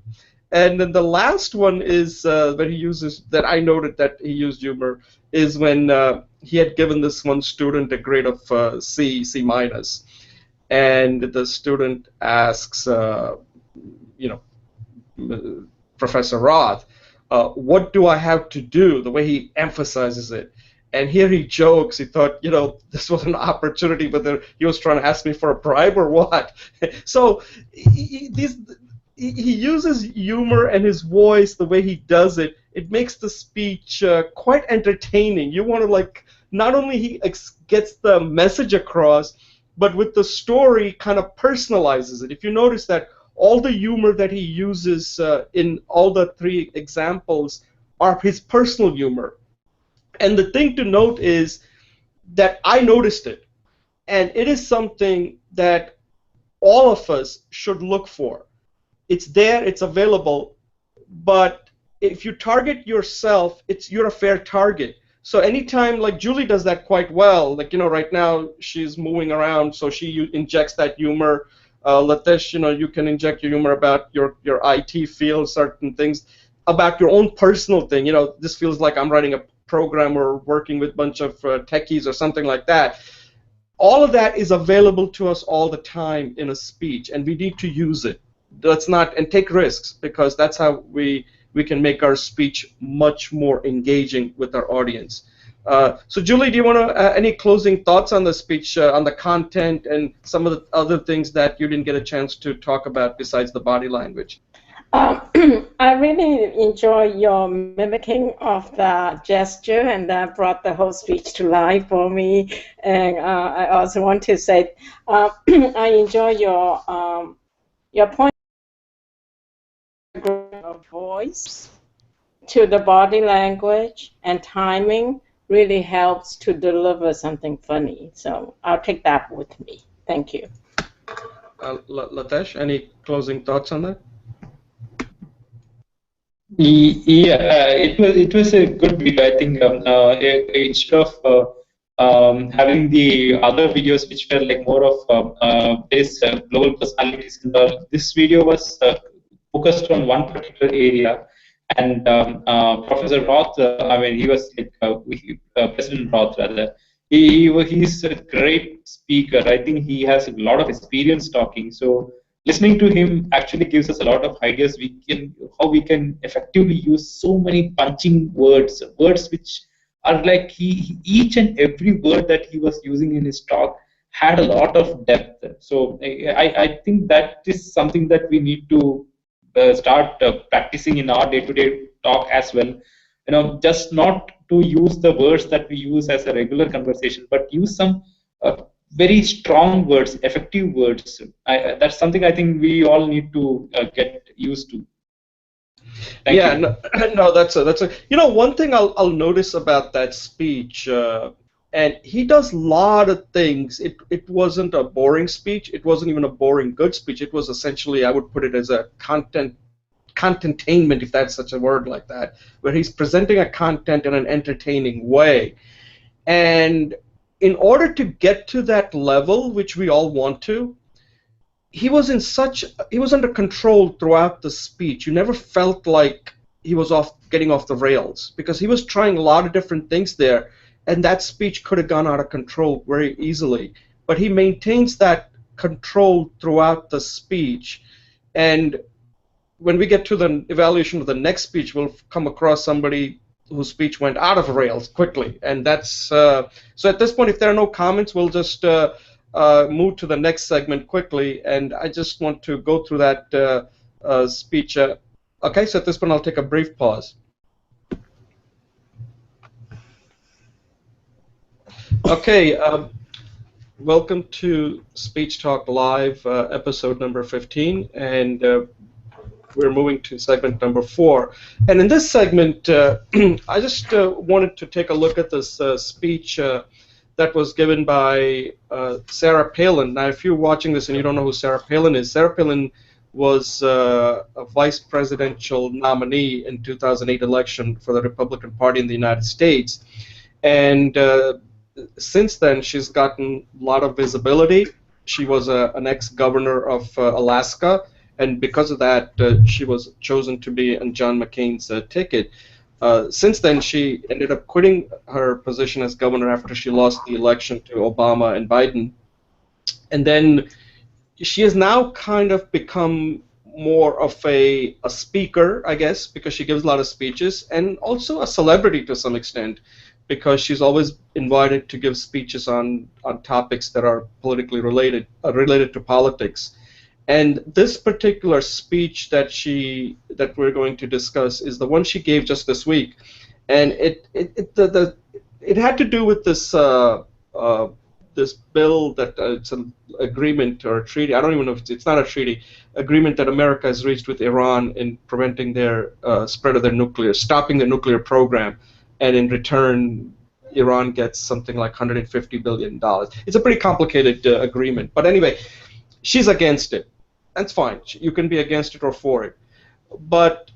And then the last one is that he uses, that I noted that he used humor, is when he had given this one student a grade of C minus. And the student asks, Professor Roth, what do I have to do? The way he emphasizes it. And here he jokes. He thought, this was an opportunity, but he was trying to ask me for a bribe or what. So he uses humor and his voice, the way he does it. It makes the speech quite entertaining. You want to not only he gets the message across, but with the story kind of personalizes it. If you notice that all the humor that he uses in all the three examples are his personal humor. And the thing to note is that I noticed it, and it is something that all of us should look for. It's there, it's available, but if you target yourself, you're a fair target. So anytime, like Julie does that quite well, like, right now she's moving around, so she injects that humor. Latesh, you can inject your humor about your IT field, certain things, about your own personal thing. This feels like I'm writing a program or working with a bunch of techies or something like that. All of that is available to us all the time in a speech, and we need to use it. Let's not, and take risks, because that's how we can make our speech much more engaging with our audience. So Julie, do you want to any closing thoughts on the speech, on the content, and some of the other things that you didn't get a chance to talk about besides the body language? I really enjoy your mimicking of the gesture, and that brought the whole speech to life for me. And I also want to say I enjoy your point of voice to the body language and timing really helps to deliver something funny. So I'll take that with me. Thank you. Latesh, any closing thoughts on that? Yeah, it was a good video. I think instead of having the other videos which were like more of this global personalities, this video was focused on one particular area. And Professor Roth, I mean, he was like President Roth rather. He's a great speaker. I think he has a lot of experience talking. So listening to him actually gives us a lot of ideas how we can effectively use so many punching words which are like each and every word that he was using in his talk had a lot of depth. So I think that is something that we need to start practicing in our day-to-day talk as well. Just not to use the words that we use as a regular conversation, but use some very strong words, effective words. That's something I think we all need to get used to. Thank yeah, you. no, that's a. One thing I'll notice about that speech, and he does a lot of things. It wasn't a boring speech. It wasn't even a boring good speech. It was essentially, I would put it as a contentainment, if that's such a word like that, where he's presenting a content in an entertaining way. And in order to get to that level, which we all want to, he was under control throughout the speech. You never felt like he was getting off the rails, because he was trying a lot of different things there, and that speech could have gone out of control very easily. But he maintains that control throughout the speech, and when we get to the evaluation of the next speech, we'll come across somebody whose speech went out of rails quickly, and that's so. At this point, if there are no comments, we'll just move to the next segment quickly, and I just want to go through that speech. Okay, so at this point, I'll take a brief pause. Okay, welcome to Speech Talk Live, episode number 15, and we're moving to segment number 4. And in this segment, I just wanted to take a look at this speech that was given by Sarah Palin. Now, if you're watching this and you don't know who Sarah Palin is, Sarah Palin was a vice presidential nominee in 2008 election for the Republican Party in the United States. And since then, she's gotten a lot of visibility. She was an ex-governor of Alaska, and because of that, she was chosen to be on John McCain's ticket. Since then, she ended up quitting her position as governor after she lost the election to Obama and Biden. And then she has now kind of become more of a speaker, I guess, because she gives a lot of speeches, and also a celebrity to some extent, because she's always invited to give speeches on topics that are politically related to politics. And this particular speech that we're going to discuss is the one she gave just this week, and it had to do with this this bill that it's an agreement or a treaty. I don't even know if it's not a treaty agreement that America has reached with Iran in preventing their spread of their nuclear, stopping the nuclear program, and in return, Iran gets something like $150 billion. It's a pretty complicated agreement, but anyway, she's against it. That's fine. You can be against it or for it, but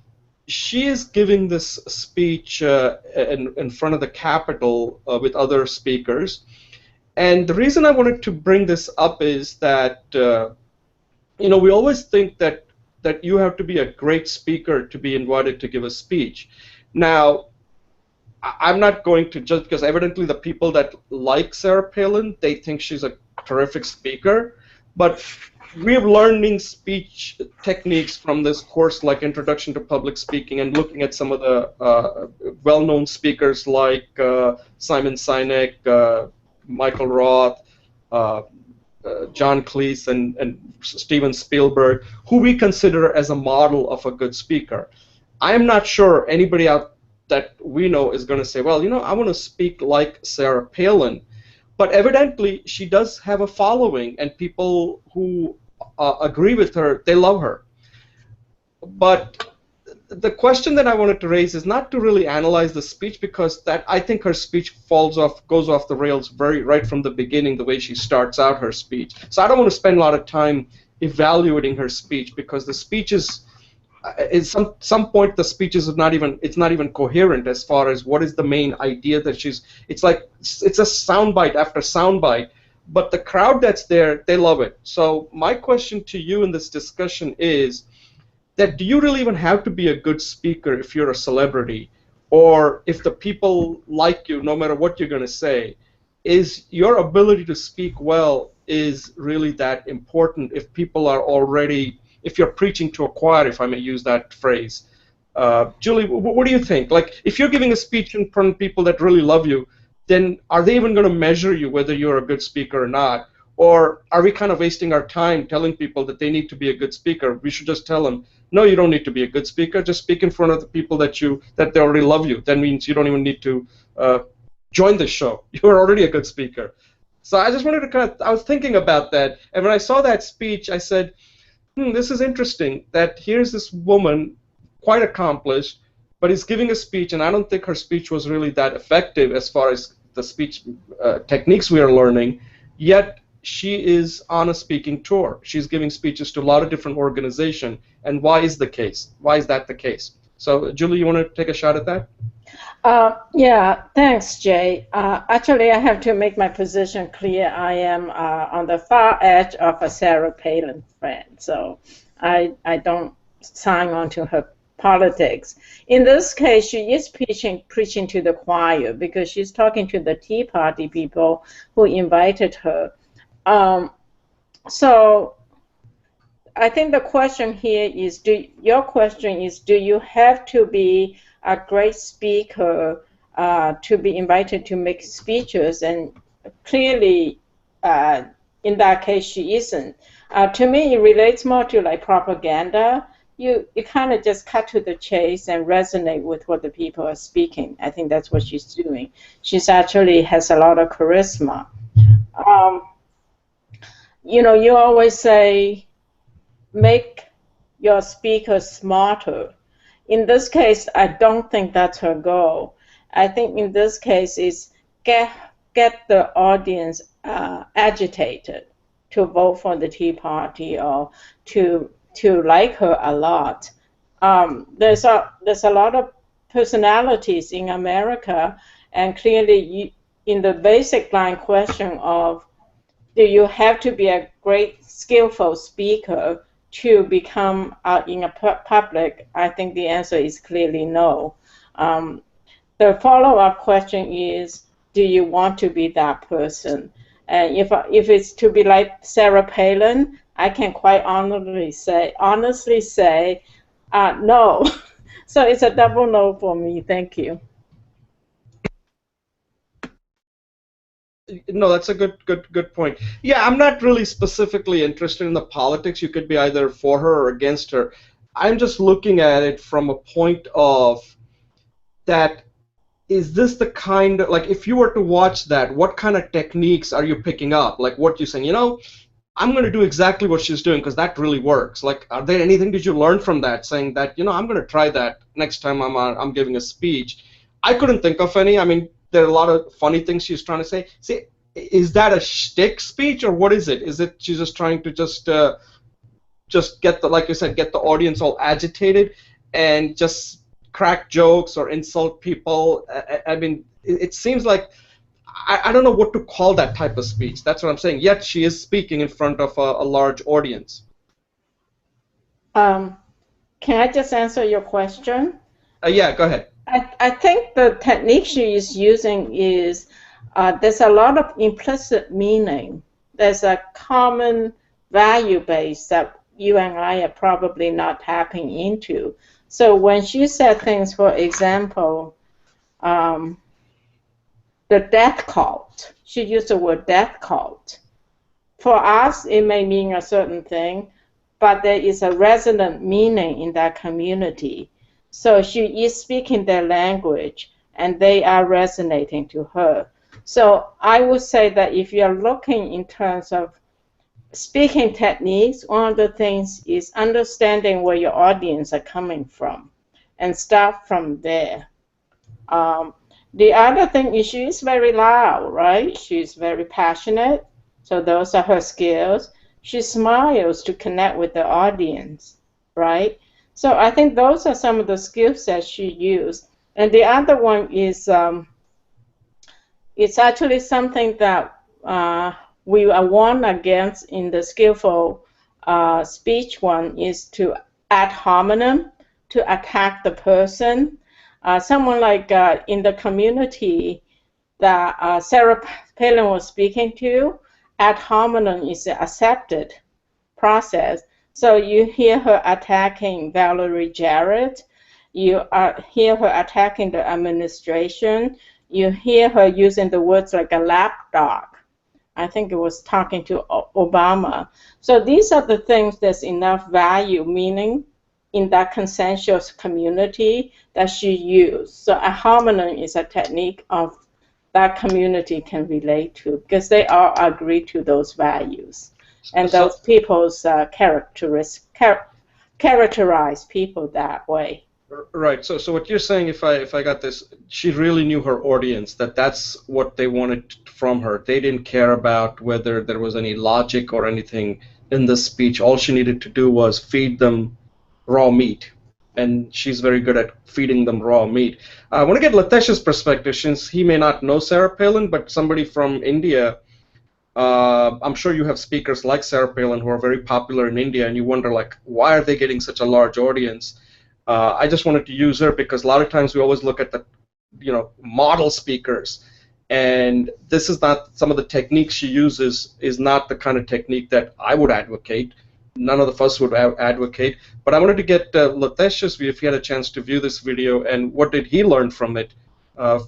she is giving this speech in front of the Capitol with other speakers. And the reason I wanted to bring this up is that, we always think that you have to be a great speaker to be invited to give a speech. Now, I'm not going to judge, because evidently the people that like Sarah Palin, they think she's a terrific speaker. But we're learning speech techniques from this course, like Introduction to Public Speaking, and looking at some of the well-known speakers like Simon Sinek, Michael Roth, John Cleese, and Steven Spielberg, who we consider as a model of a good speaker. I'm not sure anybody out that we know is going to say, well, I want to speak like Sarah Palin. But evidently, she does have a following, and people who agree with her, they love her. But the question that I wanted to raise is not to really analyze the speech, because I think her speech goes off the rails right from the beginning, the way she starts out her speech. So I don't want to spend a lot of time evaluating her speech, because the speech is, at some point the speech is not even coherent as far as what is the main idea that it's a soundbite after soundbite, but the crowd that's there, they love it. So my question to you in this discussion is that, do you really even have to be a good speaker if you're a celebrity, or if the people like you no matter what you're going to say? Is your ability to speak well is really that important if people are already, if you're preaching to a choir, if I may use that phrase? Julie, what do you think? Like, if you're giving a speech in front of people that really love you, then are they even going to measure you whether you're a good speaker or not? Or are we kind of wasting our time telling people that they need to be a good speaker? We should just tell them, no, you don't need to be a good speaker. Just speak in front of the people that they already love you. That means you don't even need to join the show. You're already a good speaker. So I just wanted to I was thinking about that, and when I saw that speech, I said, this is interesting, that here's this woman, quite accomplished, but is giving a speech, and I don't think her speech was really that effective as far as the speech techniques we are learning, yet she is on a speaking tour. She's giving speeches to a lot of different organizations, and why is the case? Why is that the case? So, Julie, you want to take a shot at that? Yeah, thanks, Jay. Actually, I have to make my position clear. I am on the far edge of a Sarah Palin fan, so I don't sign on to her politics. In this case, she is preaching to the choir, because she's talking to the Tea Party people who invited her. So I think the question here is, do you have to be a great speaker to be invited to make speeches? And clearly, in that case, she isn't. To me, it relates more to like propaganda. You kind of just cut to the chase and resonate with what the people are speaking. I think that's what she's doing. She's actually has a lot of charisma. You always say, make your speaker smarter. In this case, I don't think that's her goal. I think in this case is get the audience agitated to vote for the Tea Party, or to like her a lot. There's a lot of personalities in America, and clearly in the basic line question of, do you have to be a great, skillful speaker to become in a public? I think the answer is clearly no. The follow-up question is, do you want to be that person? And if it's to be like Sarah Palin, I can quite honestly say no. So it's a double no for me. Thank you. No, that's a good point. Yeah, I'm not really specifically interested in the politics. You could be either for her or against her. I'm just looking at it from a point of that is this the kind of, like, if you were to watch that, what kind of techniques are you picking up? Like, what you're saying, I'm going to do exactly what she's doing because that really works. Like, are there anything did you learn from that, saying that, I'm going to try that next time I'm giving a speech? I couldn't think of any. I mean, there are a lot of funny things she's trying to say. See, is that a shtick speech or what is it? Is it she's just trying to just get the, like you said, get the audience all agitated and just crack jokes or insult people? I mean, it seems like I don't know what to call that type of speech. That's what I'm saying. Yet she is speaking in front of a large audience. Can I just answer your question? Yeah, go ahead. I think the technique she is using is there's a lot of implicit meaning. There's a common value base that you and I are probably not tapping into. So when she said things, for example, the death cult, she used the word death cult. For us, it may mean a certain thing, but there is a resonant meaning in that community. So she is speaking their language, and they are resonating to her. So I would say that if you're looking in terms of speaking techniques, one of the things is understanding where your audience are coming from and start from there. The other thing is she is very loud, right? She's very passionate, so those are her skills. She smiles to connect with the audience, right? So I think those are some of the skills that she used. And the other one is it's actually something that we are warned against in the skillful speech one, is to ad hominem, to attack the person. Someone like in the community that Sarah Palin was speaking to, ad hominem is an accepted process. So you hear her attacking Valerie Jarrett, you hear her attacking the administration, you hear her using the words like a lapdog. I think it was talking to Obama. So these are the things there's enough value, meaning in that consensus community that she used. So a homonym is a technique of that community can relate to because they all agree to those values. And those people's characterize people that way. Right. So what you're saying, if I got this, she really knew her audience, that's what they wanted from her. They didn't care about whether there was any logic or anything in the speech. All she needed to do was feed them raw meat, and she's very good at feeding them raw meat. I want to get Latesh's perspective, since he may not know Sarah Palin, but somebody from India. I'm sure you have speakers like Sarah Palin who are very popular in India, and you wonder, like, why are they getting such a large audience? I just wanted to use her because a lot of times we always look at the, model speakers, and this is not, some of the techniques she uses is not the kind of technique that I would advocate. None of us would advocate. But I wanted to get Latesh's view, if he had a chance to view this video, and what did he learn from it,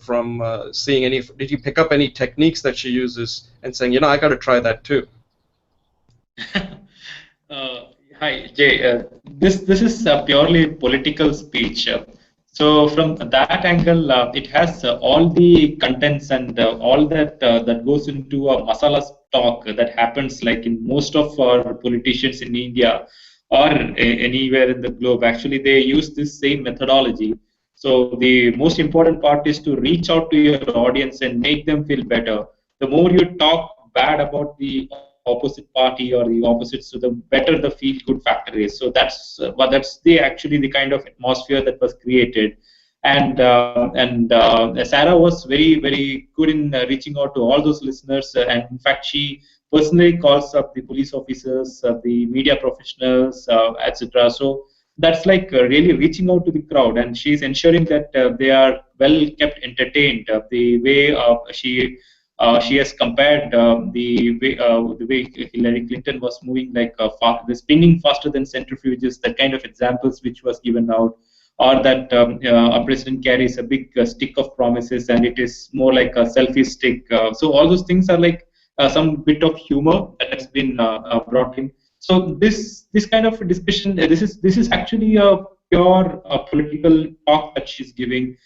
from seeing any, did he pick up any techniques that she uses and saying, I got to try that too? Hi, Jay. This is a purely political speech. So from that angle, it has all the contents and all that that goes into a masala talk that happens like in most of our politicians in India or anywhere in the globe. Actually, they use this same methodology. So the most important part is to reach out to your audience and make them feel better. The more you talk bad about the opposite party or the opposite, so the better the feel good factor is. So that's actually the kind of atmosphere that was created. And Sarah was very good in reaching out to all those listeners, and in fact she personally calls up the police officers, the media professionals, etc. So that's like really reaching out to the crowd, and she's ensuring that they are well kept entertained. The way she has compared the way Hillary Clinton was moving like spinning faster than centrifuges, that kind of examples which was given out, or that a president carries a big stick of promises and it is more like a selfie stick. So all those things are like some bit of humor that has been brought in. So this kind of discussion, this is actually a pure political talk that she's giving.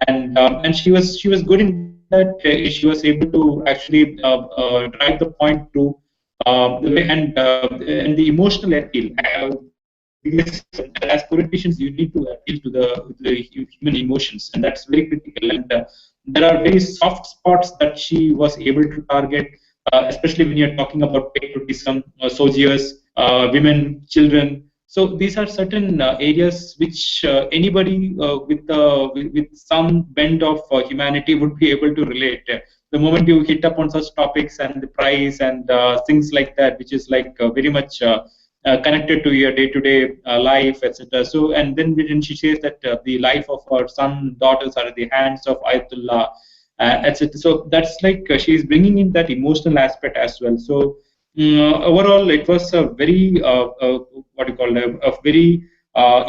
and she was good in that. She was able to actually drive the point to the way and the emotional appeal. Because as politicians, you need to appeal to the human emotions, and that's very critical. And there are very soft spots that she was able to target, especially when you're talking about patriotism, soldiers, women, children. So these are certain areas which anybody with some bend of humanity would be able to relate. The moment you hit upon such topics and the price and things like that, which is like very much connected to your day-to-day life, etc. So, and then when she says that the life of her son, daughters are in the hands of Ayatollah, etc. So that's like she's bringing in that emotional aspect as well. So overall, it was a very what do you call it, a very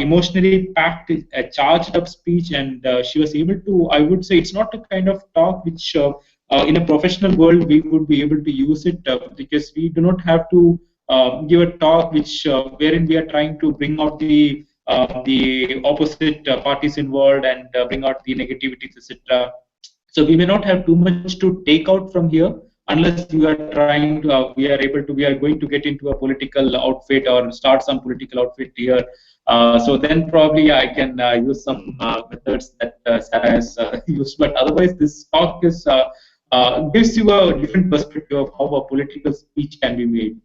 emotionally packed, charged up speech, and she was able to. I would say it's not a kind of talk which. In a professional world, we would be able to use it because we do not have to give a talk which wherein we are trying to bring out the opposite parties involved and bring out the negativities, etc. So we may not have too much to take out from here unless we are trying to we are going to get into a political outfit or start some political outfit here. So then probably I can use some methods that Sarah has used. But otherwise, this talk is gives you a different perspective of how a political speech can be made.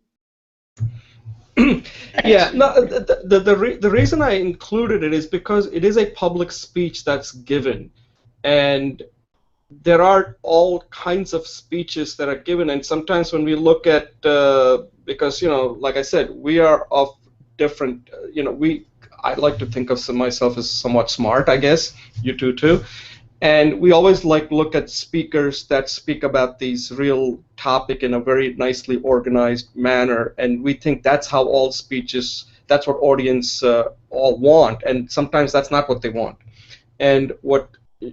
Yeah, no, the reason I included it is because it is a public speech that's given, and there are all kinds of speeches that are given, and sometimes when we look at because like I said, we are of different I like to think of myself as somewhat smart, I guess you do too. And we always look at speakers that speak about these real topic in a very nicely organized manner, and we think that's how all speeches, that's what audience all want, and sometimes that's not what they want. And what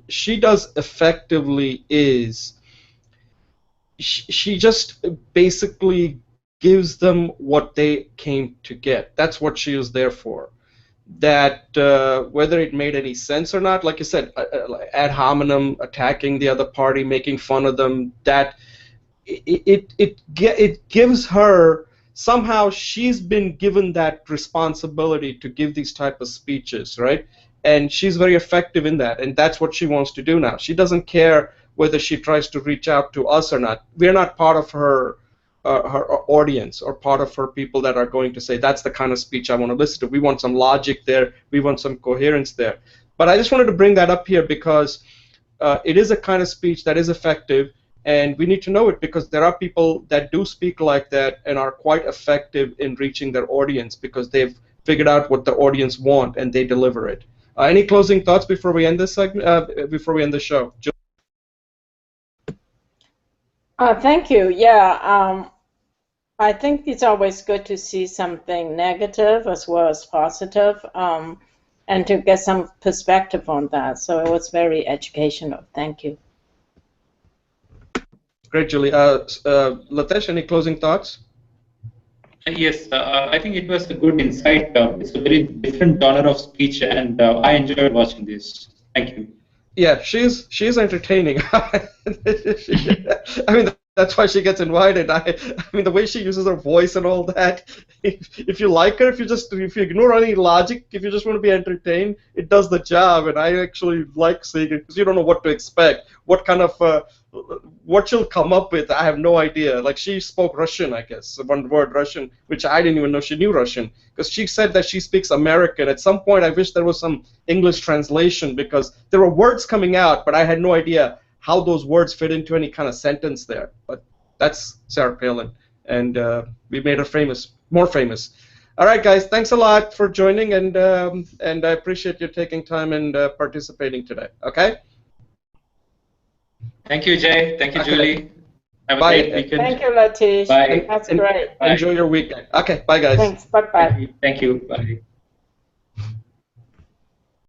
she does effectively is she just basically gives them what they came to get. That's what she is there for. That whether it made any sense or not, like you said, ad hominem, attacking the other party, making fun of them, that it gives her, somehow she's been given that responsibility to give these type of speeches, right? And she's very effective in that, and that's what she wants to do now. She doesn't care whether she tries to reach out to us or not. We're not part of her audience or part of her people that are going to say that's the kind of speech I want to listen to. We want some logic there. We want some coherence there. But I just wanted to bring that up here because it is a kind of speech that is effective, and we need to know it because there are people that do speak like that and are quite effective in reaching their audience because they've figured out what the audience want and they deliver it. Any closing thoughts before we end this segment? Before we end the show? Thank you. Yeah. I think it's always good to see something negative as well as positive, and to get some perspective on that. So it was very educational. Thank you. Great, Julie. Latesh, any closing thoughts? Yes, I think it was a good insight. It's a very different genre of speech, and I enjoyed watching this. Thank you. Yeah, she's entertaining. I mean, that's why she gets invited. I mean, the way she uses her voice and all that. If you like her, if you ignore any logic, if you just want to be entertained, it does the job. And I actually like seeing it because you don't know what to expect. What kind of what she'll come up with, I have no idea. Like she spoke Russian, I guess, one word Russian, which I didn't even know she knew Russian, because she said that she speaks American. At some point, I wish there was some English translation because there were words coming out, but I had no idea how those words fit into any kind of sentence there. But that's Sarah Palin, and we made her famous, more famous. All right, guys, thanks a lot for joining, and I appreciate you taking time and participating today. Okay. Thank you, Jay. Thank you, Julie. Have a great weekend. Thank you, Latish. Bye. That's great. Enjoy your weekend. Okay, bye, guys. Thanks. Bye-bye. Thank you. Bye.